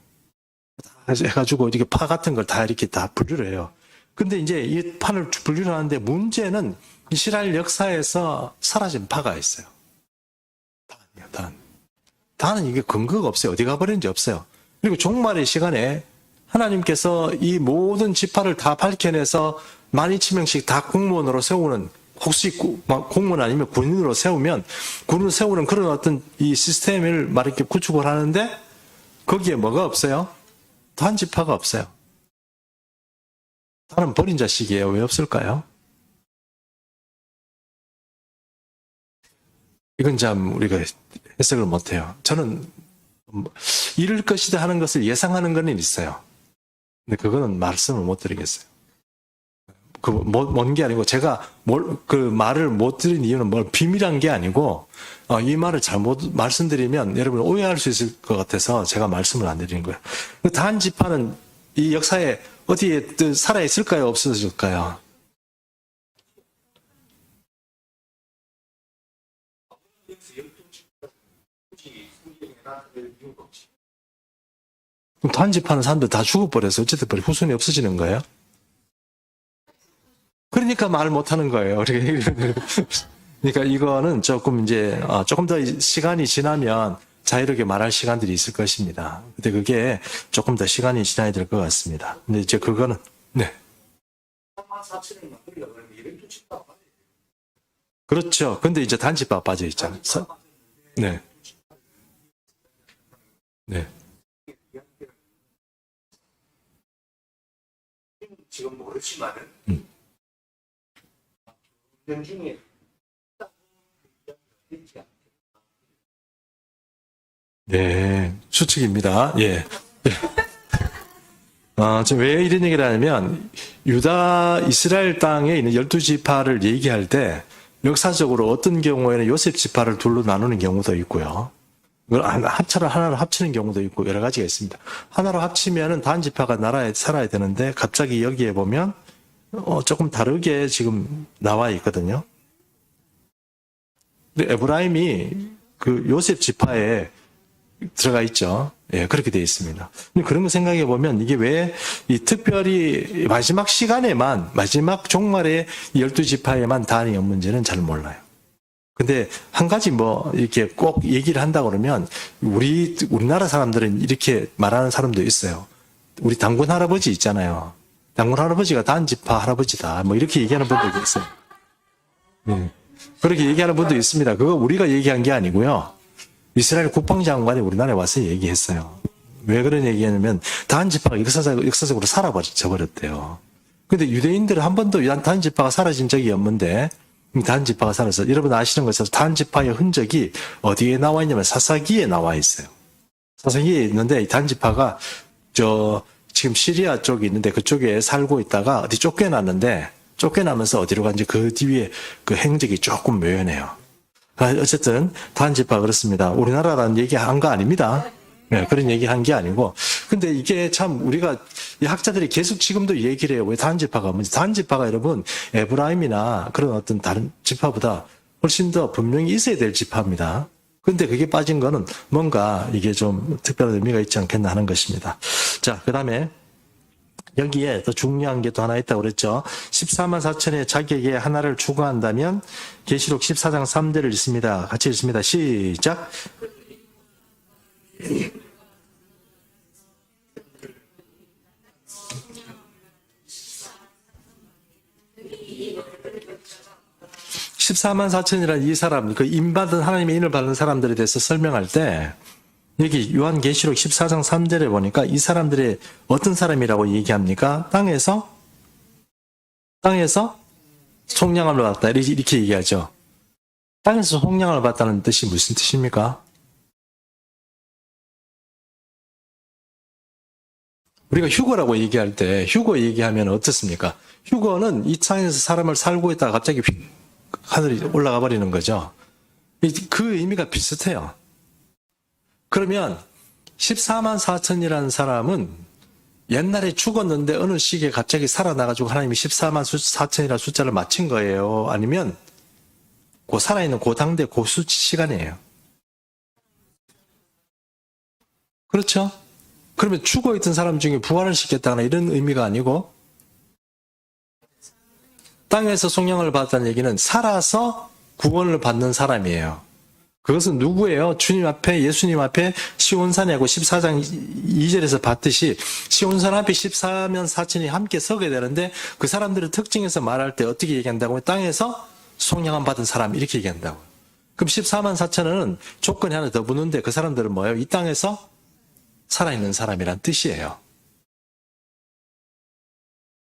Speaker 1: 다 해가지고 이렇게 파 같은 걸 다 이렇게 다 분류를 해요. 근데 이제 이 파를 분류를 하는데 문제는 이스라엘 역사에서 사라진 파가 있어요. 단은 이게 근거가 없어요. 어디 가버렸는지 없어요. 그리고 종말의 시간에 하나님께서 이 모든 지파를 다 밝혀내서 12,000명씩 다 공무원으로 세우는, 혹시 공무원 아니면 군인으로 세우면 군을 세우는 그런 어떤 이 시스템을 이렇게 구축을 하는데 거기에 뭐가 없어요? 단 지파가 없어요. 단은 버린 자식이에요. 왜 없을까요? 이건 참 우리가 해석을 못해요. 저는 이럴 것이다 하는 것을 예상하는 건 있어요. 근데 그거는 말씀을 못 드리겠어요. 먼 게 아니고 제가 그 말을 못 드린 이유는 비밀한 게 아니고 이 말을 잘못 말씀드리면 여러분 오해할 수 있을 것 같아서 제가 말씀을 안 드리는 거예요. 단 지파는 이 역사에 어디에 살아 있을까요? 없어질까요? 그럼 단 지파는 사람들 다 죽어버려서 어쨌든 후손이 없어지는 거예요? 그러니까 말을 못하는 거예요. 그러니까 이거는 조금 더 시간이 지나면 자유롭게 말할 시간들이 있을 것입니다. 근데 그게 조금 더 시간이 지나야 될 것 같습니다. 근데 이제 그거는, 네. 그렇죠. 근데 이제 단지파 빠져 있잖아요. 네. 네.
Speaker 2: 지금 모르지만은, 중에
Speaker 1: 네, 추측입니다. 예. 지금 왜 이런 얘기를 하냐면, 이스라엘 땅에 있는 12지파를 얘기할 때, 역사적으로 어떤 경우에는 요셉 지파를 둘로 나누는 경우도 있고요. 이걸 하나로 합치는 경우도 있고, 여러 가지가 있습니다. 하나로 합치면은 단 지파가 나라에 살아야 되는데, 갑자기 여기에 보면, 조금 다르게 지금 나와 있거든요. 근데 에브라임이 그 요셉 지파에 들어가 있죠. 예, 그렇게 되어 있습니다. 그런 거 생각해 보면 이게 왜 이 특별히 마지막 시간에만, 마지막 종말에 12지파에만 단이 없는지는 잘 몰라요. 근데 한 가지 뭐 이렇게 꼭 얘기를 한다 그러면 우리나라 사람들은 이렇게 말하는 사람도 있어요. 우리 당군 할아버지 있잖아요. 당군 할아버지가 단지파 할아버지다. 뭐 이렇게 얘기하는 분들도 있어요. 그렇게 얘기하는 분도 있습니다. 그거 우리가 얘기한 게 아니고요. 이스라엘 국방장관이 우리나라에 와서 얘기했어요. 왜 그런 얘기냐면 단지파가 역사적으로 사라져버렸대요. 근데 유대인들은 한 번도 단지파가 사라진 적이 없는데 단지파가 사라져. 여러분 아시는 것처럼 단지파의 흔적이 어디에 나와 있냐면 사사기에 나와 있어요. 사사기에 있는데 이 단지파가 지금 시리아 쪽에 있는데 그쪽에 살고 있다가 어디 쫓겨나면서 어디로 간지 그 뒤에 그 행적이 조금 묘연해요. 어쨌든 단지파 그렇습니다. 우리나라라는 얘기 한 거 아닙니다. 네, 그런 얘기 한 게 아니고. 근데 이게 참 우리가 이 학자들이 계속 지금도 얘기를 해요. 왜 단지파가 뭔지. 단지파가 여러분 에브라임이나 그런 어떤 다른 지파보다 훨씬 더 분명히 있어야 될 지파입니다. 근데 그게 빠진 거는 뭔가 이게 좀 특별한 의미가 있지 않겠나 하는 것입니다. 자, 그 다음에 여기에 더 중요한 게 또 하나 있다고 그랬죠. 14만 4천의 자격에 하나를 추가한다면 계시록 14장 3절을 읽습니다. 같이 읽습니다. 시작. (14만 4천이라는) 이 사람, 그 인받은 하나님의 인을 받은 사람들에 대해서 설명할 때 여기 요한계시록 14장 3절에 보니까 이 사람들이 어떤 사람이라고 얘기합니까? 땅에서 속량함을 받았다 이렇게 얘기하죠. 땅에서 속량함을 받았다는 뜻이 무슨 뜻입니까? 우리가 휴거라고 얘기할 때 휴거 얘기하면 어떻습니까? 휴거는 이 땅에서 사람을 살고 있다가 갑자기 하늘이 올라가 버리는 거죠. 그 의미가 비슷해요. 그러면 14만 4천이라는 사람은 옛날에 죽었는데 어느 시기에 갑자기 살아나가지고 하나님이 14만 4천이라는 숫자를 맞춘 거예요? 아니면 그 살아있는 그 당대 그 시간이에요? 그렇죠? 그러면 죽어있던 사람 중에 부활을 시켰다거나 이런 의미가 아니고 땅에서 속량을 받았다는 얘기는 살아서 구원을 받는 사람이에요. 그것은 누구예요? 주님 앞에, 예수님 앞에 시온산에 하고 14장 2절에서 봤듯이 시온산 앞에 14만 4천이 함께 서게 되는데 그 사람들의 특징에서 말할 때 어떻게 얘기한다고? 땅에서 속량함 받은 사람 이렇게 얘기한다고. 그럼 14만 4천은 조건이 하나 더 붙는데 그 사람들은 뭐예요? 이 땅에서 살아있는 사람이란 뜻이에요.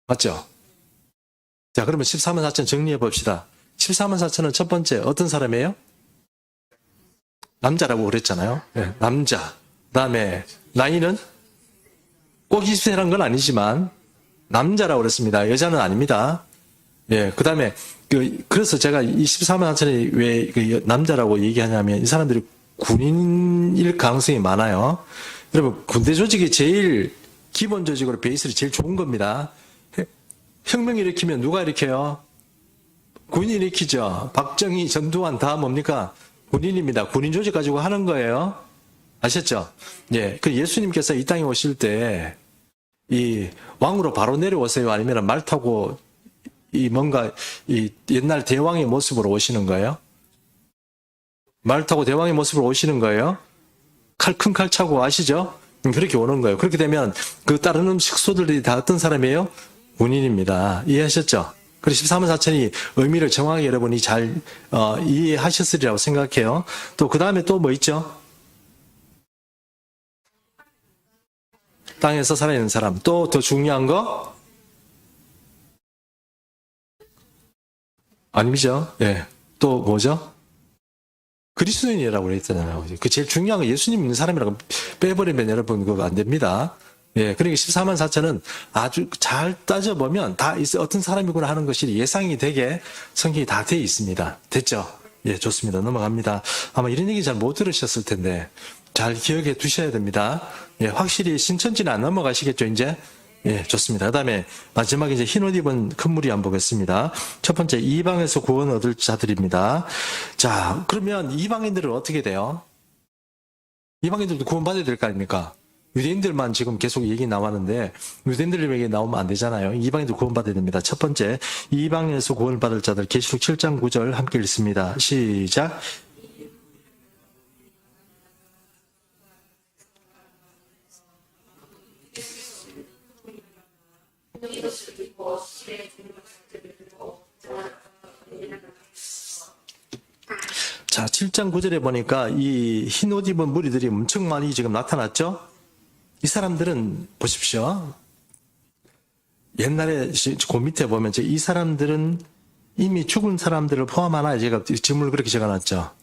Speaker 1: 맞죠? 자, 그러면 14만 4천 정리해 봅시다. 14만 4천은 첫 번째 어떤 사람이에요? 남자라고 그랬잖아요. 네, 남자. 그다음에 나이는 꼭 20세라는 건 아니지만 남자라고 그랬습니다. 여자는 아닙니다. 예, 그다음에 그래서 제가 이 14만 4천이 왜 남자라고 얘기하냐면 이 사람들이 군인일 가능성이 많아요. 여러분 군대 조직이 제일 기본 조직으로 베이스를 제일 좋은 겁니다. 혁명 일으키면 누가 일으켜요? 군인이 일으키죠. 박정희, 전두환 다 뭡니까? 군인입니다. 군인 조직 가지고 하는 거예요. 아셨죠? 예. 그 예수님께서 이 땅에 오실 때, 이 왕으로 바로 내려오세요? 아니면 말 타고 뭔가 옛날 대왕의 모습으로 오시는 거예요? 말 타고 대왕의 모습으로 오시는 거예요? 큰 칼 차고 아시죠? 그렇게 오는 거예요. 그렇게 되면 그 따르는 식소들이 다 어떤 사람이에요? 군인입니다. 이해하셨죠? 그래서 14만 4천이 의미를 정확하게 여러분이 잘 이해하셨으리라고 생각해요. 또 그 다음에 또 뭐 있죠? 땅에서 살아있는 사람. 또 더 중요한 거? 아니죠? 예. 또 뭐죠? 그리스도인이라고 그랬잖아요. 그 제일 중요한 건 예수님 믿는 사람이라고 빼버리면 여러분 그거 안 됩니다. 예, 그러니까 14만 4천은 아주 잘 따져보면 다 어떤 사람이구나 하는 것이 예상이 되게 성경이 다 돼 있습니다. 됐죠? 예, 좋습니다. 넘어갑니다. 아마 이런 얘기 잘 못 들으셨을 텐데 잘 기억해 두셔야 됩니다. 예, 확실히 신천지는 안 넘어가시겠죠, 이제? 예, 좋습니다. 그 다음에 마지막에 이제 흰옷 입은 큰 무리 한번 보겠습니다. 첫 번째, 이방에서 구원 얻을 자들입니다. 자, 그러면 이방인들은 어떻게 돼요? 이방인들도 구원 받아야 될 거 아닙니까? 유대인들만 지금 계속 얘기 나왔는데 유대인들 얘기 나오면 안 되잖아요. 이방인도 구원받아야 됩니다. 첫 번째, 이방에서 구원받을 자들 계시록 7장 9절 함께 읽습니다. 시작. 자, 7장 9절에 보니까 이 흰옷 입은 무리들이 엄청 많이 지금 나타났죠? 이 사람들은 보십시오. 옛날에 그 밑에 보면 이 사람들은 이미 죽은 사람들을 포함하나 제가 질문을 그렇게 적어놨죠.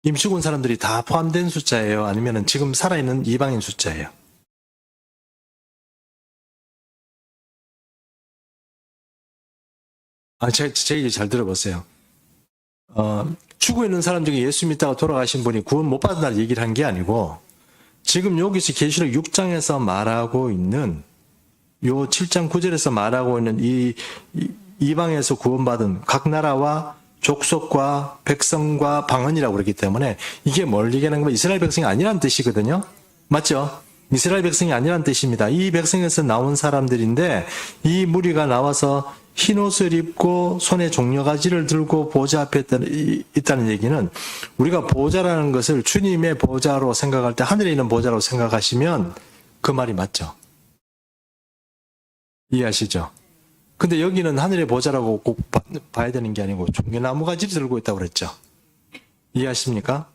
Speaker 1: 이미 죽은 사람들이 다 포함된 숫자예요? 아니면 지금 살아있는 이방인 숫자예요? 제 얘기 잘 들어보세요. 죽어 있는 사람 중에 예수 믿다가 돌아가신 분이 구원 못 받는다는 얘기를 한 게 아니고 지금 여기서 계시록 6장에서 말하고 있는 요 7장 9절에서 말하고 있는 이 이방에서 구원받은 각 나라와 족속과 백성과 방언이라고 그러기 때문에 이게 뭘 얘기하는 거면 이스라엘 백성이 아니라는 뜻이거든요. 맞죠? 이스라엘 백성이 아니라는 뜻입니다. 이 백성에서 나온 사람들인데 이 무리가 나와서 흰옷을 입고 손에 종려가지를 들고 보좌 앞에 있다는 얘기는 우리가 보좌라는 것을 주님의 보좌로 생각할 때 하늘에 있는 보좌로 생각하시면 그 말이 맞죠. 이해하시죠? 근데 여기는 하늘의 보좌라고 꼭 봐야 되는 게 아니고 종려나무 가지를 들고 있다고 그랬죠. 이해하십니까?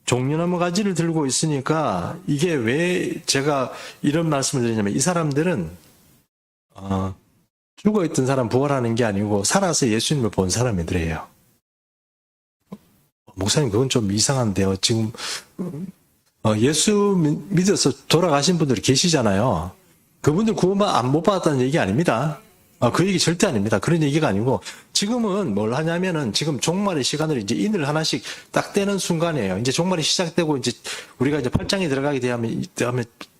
Speaker 1: 종려나무 가지를 들고 있으니까 이게 왜 제가 이런 말씀을 드리냐면 이 사람들은 죽어있던 사람 부활하는 게 아니고 살아서 예수님을 본 사람들이에요. 목사님 그건 좀 이상한데요. 지금 예수 믿어서 돌아가신 분들이 계시잖아요. 그분들 구원 못 받았다는 얘기 아닙니다. 그 얘기 절대 아닙니다. 그런 얘기가 아니고 지금은 뭘 하냐면은 지금 종말의 시간을 이제 인을 하나씩 딱 떼는 순간이에요. 이제 종말이 시작되고 이제 우리가 이제 8장에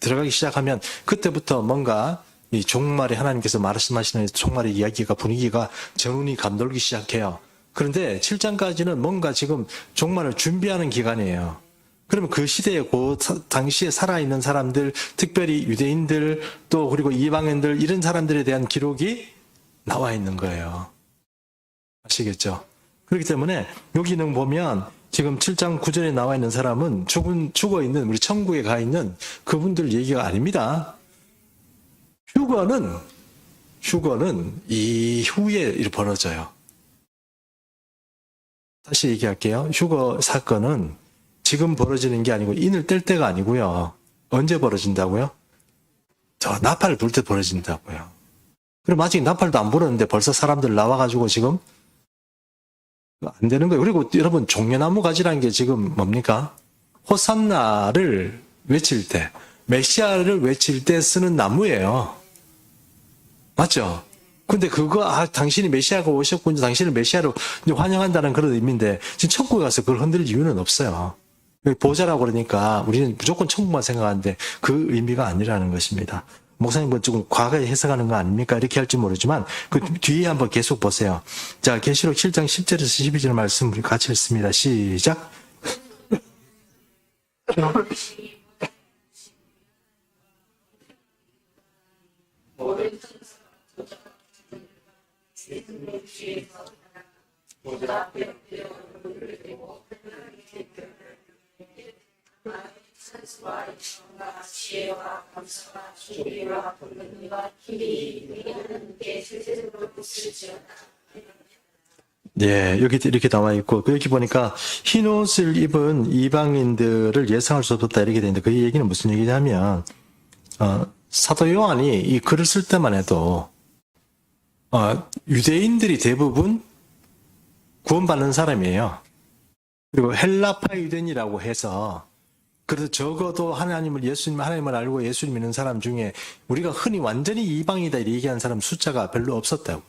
Speaker 1: 들어가기 시작하면 그때부터 뭔가 이 종말에 하나님께서 말씀하시는 종말의 이야기가 분위기가 전운이 감돌기 시작해요. 그런데 7장까지는 뭔가 지금 종말을 준비하는 기간이에요. 그러면 그 시대에 그 당시에 살아있는 사람들, 특별히 유대인들 또 그리고 이방인들 이런 사람들에 대한 기록이 나와 있는 거예요. 아시겠죠? 그렇기 때문에 여기는 보면 지금 7장 9절에 나와 있는 사람은 죽어 있는 우리 천국에 가 있는 그분들 얘기가 아닙니다. 휴거는 이후에 벌어져요. 다시 얘기할게요. 휴거 사건은 지금 벌어지는 게 아니고 인을 뗄 때가 아니고요. 언제 벌어진다고요? 저 나팔을 불 때 벌어진다고요. 그럼 아직 나팔도 안 불었는데 벌써 사람들 나와가지고 지금 안 되는 거예요. 그리고 여러분 종려나무 가지라는 게 지금 뭡니까? 호산나를 외칠 때, 메시아를 외칠 때 쓰는 나무예요. 맞죠? 근데 당신이 메시아가 오셨군요. 당신을 메시아로 환영한다는 그런 의미인데, 지금 천국에 가서 그걸 흔들 이유는 없어요. 보좌라고 그러니까 우리는 무조건 천국만 생각하는데 그 의미가 아니라는 것입니다. 목사님 뭐 조금 과거에 해석하는 거 아닙니까? 이렇게 할지 모르지만 그 뒤에 한번 계속 보세요. 자, 계시록 7장 10절에서 12절 말씀 우리 같이 읽습니다. 시작. 네, 여기 이렇게 나와 있고, 여기 보니까 흰 옷을 입은 이방인들을 예상할 수 없었다 이렇게 되는데 그 얘기는 무슨 얘기냐면, 사도 요한이 이 글을 쓸 때만 해도, 유대인들이 대부분 구원받는 사람이에요. 그리고 헬라파 유대인이라고 해서, 그래서 적어도 하나님을 알고 예수님 믿는 사람 중에 우리가 흔히 완전히 이방이다 이렇게 얘기하는 사람 숫자가 별로 없었다고.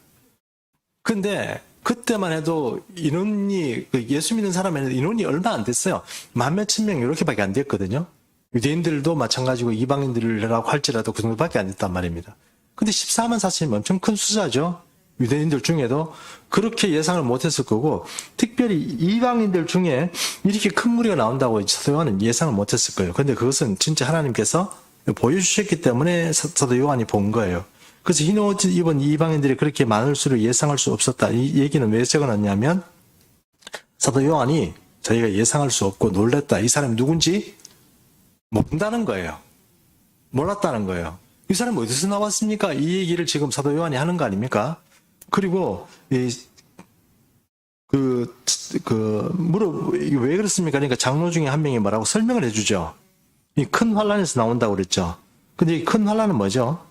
Speaker 1: 근데 그때만 해도 인원이 예수 믿는 사람에는 인원이 얼마 안 됐어요. 만 몇천 명 이렇게밖에 안 됐거든요. 유대인들도 마찬가지고 이방인들이라고 할지라도 그 정도밖에 안 됐단 말입니다. 근데 14만 4천이면 엄청 큰 숫자죠. 유대인들 중에도 그렇게 예상을 못했을 거고 특별히 이방인들 중에 이렇게 큰 무리가 나온다고 사도 요한은 예상을 못했을 거예요. 근데 그것은 진짜 하나님께서 보여주셨기 때문에 사도 요한이 본 거예요. 그래서 흰 옷 입은 이방인들이 그렇게 많을 수를 예상할 수 없었다. 이 얘기는 왜 적어놨냐면 사도 요한이 저희가 예상할 수 없고 놀랬다. 이 사람이 누군지 모른다는 거예요. 몰랐다는 거예요. 이 사람이 어디서 나왔습니까? 이 얘기를 지금 사도 요한이 하는 거 아닙니까? 그리고 왜 그렇습니까? 그러니까 장로 중에 한 명이 뭐라고 설명을 해주죠. 이 큰 환란에서 나온다고 그랬죠. 근데 이 큰 환란은 뭐죠?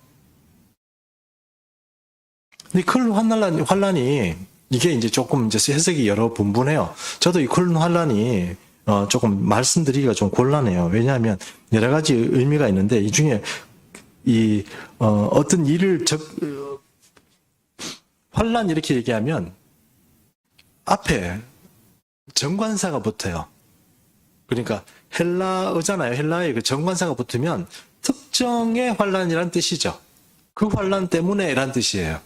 Speaker 1: 이 큰 환란이 이게 이제 조금 이제 해석이 여러 분분해요. 저도 이 큰 환란이 조금 말씀드리기가 좀 곤란해요. 왜냐하면 여러 가지 의미가 있는데 이 중에 어떤 일을 환란 이렇게 얘기하면 앞에 정관사가 붙어요. 그러니까 헬라어잖아요. 헬라어에 그 정관사가 붙으면 특정의 환란이란 뜻이죠. 그 환란 때문에란 뜻이에요.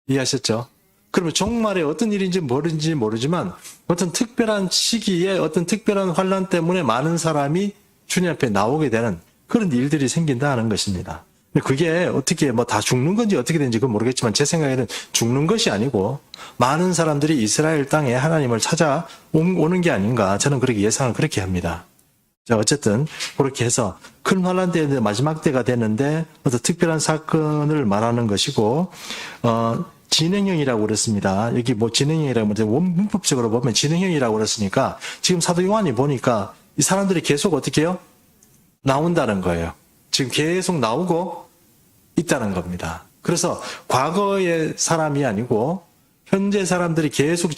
Speaker 1: 이해하셨죠? 그러면 종말에 어떤 일인지 모르지만 어떤 특별한 시기에 어떤 특별한 환란 때문에 많은 사람이 주님 앞에 나오게 되는 그런 일들이 생긴다는 것입니다. 그게 어떻게 뭐 다 죽는 건지 어떻게 되는지 그건 모르겠지만 제 생각에는 죽는 것이 아니고 많은 사람들이 이스라엘 땅에 하나님을 찾아오는 게 아닌가 저는 그렇게 예상을 그렇게 합니다. 자, 어쨌든 그렇게 해서 큰 환란 때인데 마지막 때가 되는데 어떤 특별한 사건을 말하는 것이고 진행형이라고 그랬습니다. 여기 뭐 진행형이라고 하면 문법적으로 보면 진행형이라고 그랬으니까 지금 사도 요한이 보니까 이 사람들이 계속 어떻게 해요? 나온다는 거예요. 지금 계속 나오고 있다는 겁니다. 그래서 과거의 사람이 아니고 현재 사람들이 계속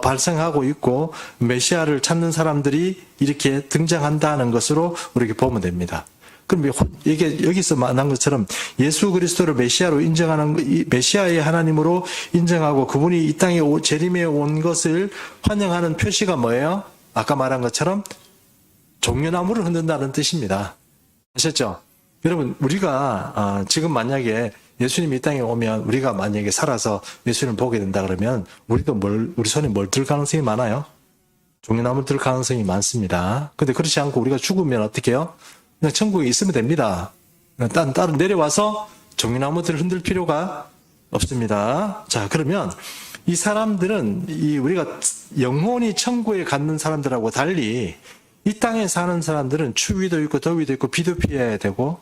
Speaker 1: 발생하고 있고 메시아를 찾는 사람들이 이렇게 등장한다는 것으로 우리가 보면 됩니다. 그럼 이게 여기서 말한 것처럼 예수 그리스도를 메시아로 인정하는 메시아의 하나님으로 인정하고 그분이 이 땅에 재림에 온 것을 환영하는 표시가 뭐예요? 아까 말한 것처럼 종려나무를 흔든다는 뜻입니다. 아셨죠? 여러분 우리가 지금 만약에 예수님이 이 땅에 오면 우리가 만약에 살아서 예수님을 보게 된다 그러면 우리 손에 뭘 들 가능성이 많아요? 종려나무 들 가능성이 많습니다. 근데 그렇지 않고 우리가 죽으면 어떻게 해요? 그냥 천국에 있으면 됩니다. 따로 내려와서 종려나무들을 흔들 필요가 없습니다. 자, 그러면 이 사람들은 우리가 영혼이 천국에 갖는 사람들하고 달리 이 땅에 사는 사람들은 추위도 있고 더위도 있고 비도 피해야 되고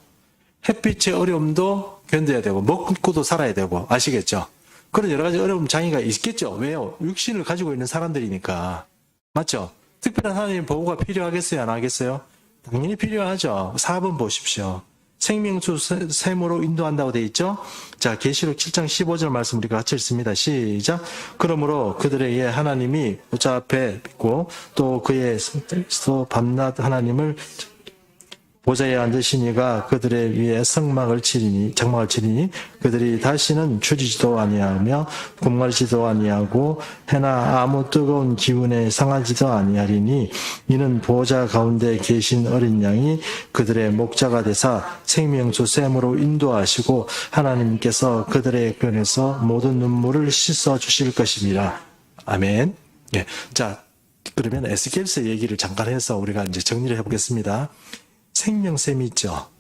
Speaker 1: 햇빛의 어려움도 견뎌야 되고 먹고도 살아야 되고 아시겠죠? 그런 여러 가지 어려움 장애가 있겠죠. 왜요? 육신을 가지고 있는 사람들이니까. 맞죠? 특별한 하나님의 보호가 필요하겠어요? 안 하겠어요? 당연히 필요하죠. 4번 보십시오. 생명수 샘으로 인도한다고 되어 있죠. 자, 계시록 7장 15절 말씀 우리가 같이 읽습니다. 시작. 그러므로 그들에게 하나님이 보좌 앞에 있고 또 그의 밤낮 하나님을 보좌에 앉으시니가 그들의 위에 장막을 치리니 그들이 다시는 추리지도 아니하며 굼가리지도 아니하고 해나 아무 뜨거운 기운에 상하지도 아니하리니 이는 보좌 가운데 계신 어린 양이 그들의 목자가 되사 생명수 샘으로 인도하시고 하나님께서 그들의 끈에서 모든 눈물을 씻어 주실 것입니다. 아멘. 예. 자, 그러면 에스겔서 얘기를 잠깐 해서 우리가 이제 정리를 해보겠습니다. 생명샘이 있죠.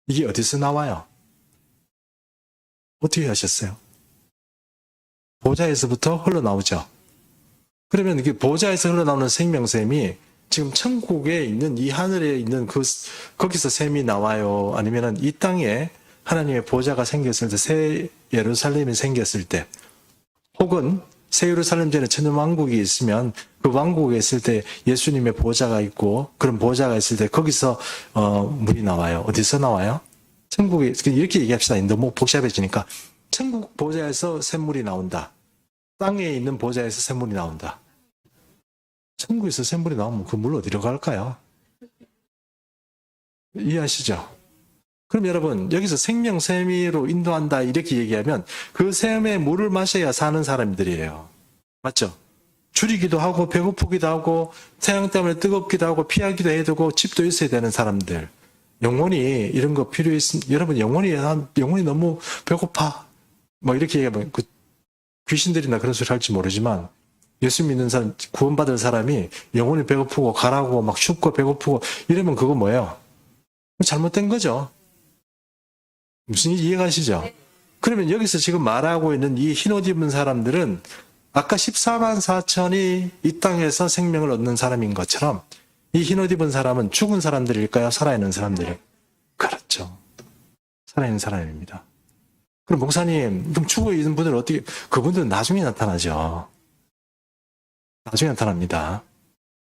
Speaker 1: 이게 어디서 나와요? 어떻게 하셨어요? 보좌에서부터 흘러나오죠. 그러면 이게 보좌에서 흘러나오는 생명샘이 지금 천국에 있는 이 하늘에 있는 거기서 샘이 나와요? 아니면 이 땅에 하나님의 보좌가 생겼을 때, 새 예루살렘이 생겼을 때, 혹은 새 예루살렘 전에 천년왕국이 있으면 그 왕국에 있을 때 예수님의 보좌가 있고 그런 보좌가 있을 때 거기서 물이 나와요. 어디서 나와요? 천국에 이렇게 얘기합시다. 너무 복잡해지니까 천국 보좌에서 샘물이 나온다. 땅에 있는 보좌에서 샘물이 나온다. 천국에서 샘물이 나오면 그 물 어디로 갈까요? 이해하시죠? 그럼 여러분 여기서 생명샘으로 인도한다 이렇게 얘기하면 그 샘의 물을 마셔야 사는 사람들이에요. 맞죠? 줄이기도 하고 배고프기도 하고 태양 때문에 뜨겁기도 하고 피하기도 해야 되고 집도 있어야 되는 사람들. 영혼이 이런 거 필요했으면 여러분 영혼이 너무 배고파 뭐 이렇게 얘기하면 그 귀신들이나 그런 소리 할지 모르지만 예수 믿는 사람, 구원받을 사람이 영혼이 배고프고 가라고 막 춥고 배고프고 이러면 그거 뭐예요? 잘못된 거죠. 무슨 이해가시죠? 그러면 여기서 지금 말하고 있는 이 흰옷 입은 사람들은 아까 14만 4천이 이 땅에서 생명을 얻는 사람인 것처럼 이 흰옷 입은 사람은 죽은 사람들일까요? 살아있는 사람들일까요? 그렇죠. 살아있는 사람입니다. 그럼 목사님, 그럼 죽어 있는 분들은 어떻게, 그분들은 나중에 나타나죠. 나중에 나타납니다.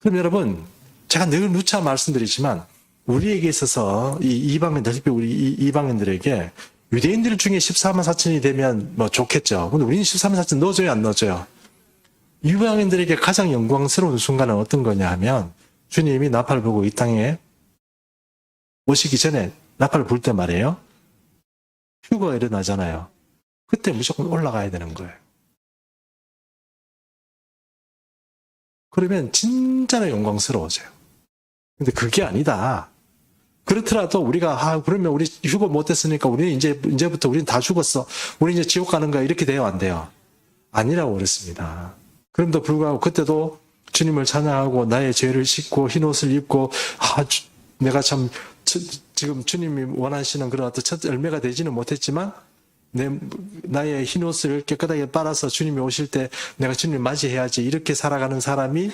Speaker 1: 그럼 여러분, 제가 늘 누차 말씀드리지만 우리에게 있어서 이 이방인들, 특히 우리 이방인들에게 유대인들 중에 14만 4천이 되면 뭐 좋겠죠. 근데 우리는 14만 4천 넣어줘요, 안 넣어줘요? 이방인들에게 가장 영광스러운 순간은 어떤 거냐 하면 주님이 나팔을 불고 이 땅에 오시기 전에 나팔을 불 때 말이에요. 휴거가 일어나잖아요. 그때 무조건 올라가야 되는 거예요. 그러면 진짜로 영광스러워져요. 근데 그게 아니다. 그렇더라도 우리가 그러면 우리 휴거 못했으니까 우리는 이제부터 우리는 다 죽었어. 우리 이제 지옥 가는 거야. 이렇게 돼요, 안 돼요? 아니라고 그랬습니다. 그럼에도 불구하고 그때도 주님을 찬양하고 나의 죄를 씻고 흰 옷을 입고 내가 참 지금 주님이 원하시는 그런 어떤 첫 열매가 되지는 못했지만 나의 흰 옷을 깨끗하게 빨아서 주님이 오실 때 내가 주님을 맞이해야지 이렇게 살아가는 사람이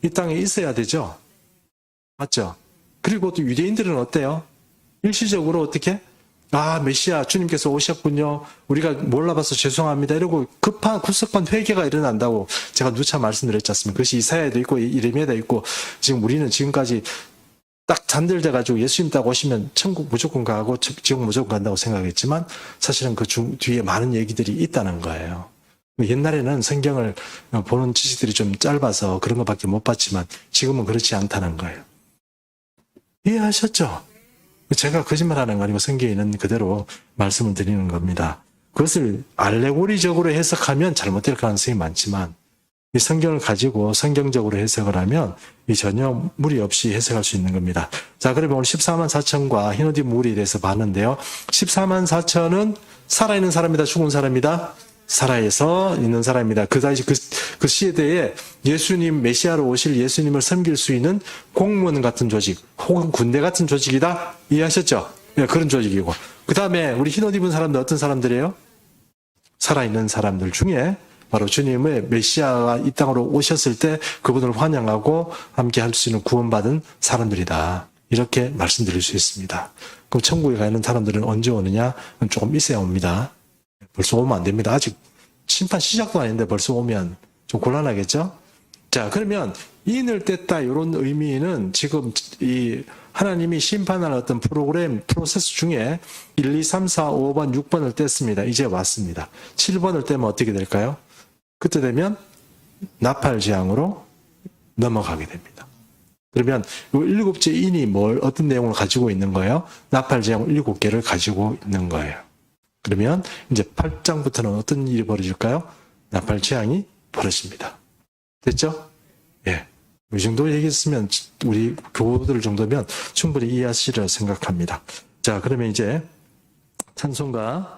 Speaker 1: 이 땅에 있어야 되죠. 맞죠? 그리고 또 유대인들은 어때요? 일시적으로 어떻게? 메시아 주님께서 오셨군요. 우리가 몰라봐서 죄송합니다. 이러고 급속한 회개가 일어난다고 제가 누차 말씀드렸지 않습니까? 그것이 이사야에도 있고 이레미야에도 있고 지금 우리는 지금까지 딱 잔들돼가지고 예수님 딱 오시면 천국 무조건 가고 지옥 무조건 간다고 생각했지만 사실은 그 뒤에 많은 얘기들이 있다는 거예요. 옛날에는 성경을 보는 지식들이 좀 짧아서 그런 것밖에 못 봤지만 지금은 그렇지 않다는 거예요. 이해하셨죠? 제가 거짓말하는 거 아니고 성경에 있는 그대로 말씀을 드리는 겁니다. 그것을 알레고리적으로 해석하면 잘못될 가능성이 많지만 이 성경을 가지고 성경적으로 해석을 하면 이 전혀 무리 없이 해석할 수 있는 겁니다. 자, 그러면 오늘 14만 4천과 흰옷 입은 무리에 대해서 봤는데요. 14만 4천은 살아있는 사람이다, 죽은 사람이다? 살아서 있는 사람입니다. 그 당시 그 시대에 예수님, 메시아로 오실 예수님을 섬길 수 있는 공무원 같은 조직, 혹은 군대 같은 조직이다? 이해하셨죠? 네, 그런 조직이고. 그 다음에 우리 흰옷 입은 사람들 어떤 사람들이에요? 살아있는 사람들 중에 바로 주님의 메시아가 이 땅으로 오셨을 때 그분을 환영하고 함께 할 수 있는 구원받은 사람들이다. 이렇게 말씀드릴 수 있습니다. 그럼 천국에 가는 사람들은 언제 오느냐? 조금 있어야 옵니다. 벌써 오면 안 됩니다. 아직 심판 시작도 아닌데 벌써 오면 좀 곤란하겠죠? 자, 그러면 인을 뗐다 이런 의미는 지금 이 하나님이 심판할 어떤 프로세스 중에 1, 2, 3, 4, 5번, 6번을 뗐습니다. 이제 왔습니다. 7번을 떼면 어떻게 될까요? 그때 되면 나팔 재앙으로 넘어가게 됩니다. 그러면 이 7째 인이 어떤 내용을 가지고 있는 거예요? 나팔 재앙 7개를 가지고 있는 거예요. 그러면 이제 8장부터는 어떤 일이 벌어질까요? 나팔 재앙이 벌어집니다. 됐죠? 예. 이 정도 얘기했으면 우리 교우들 정도면 충분히 이해하시리라 생각합니다. 자, 그러면 이제 찬송가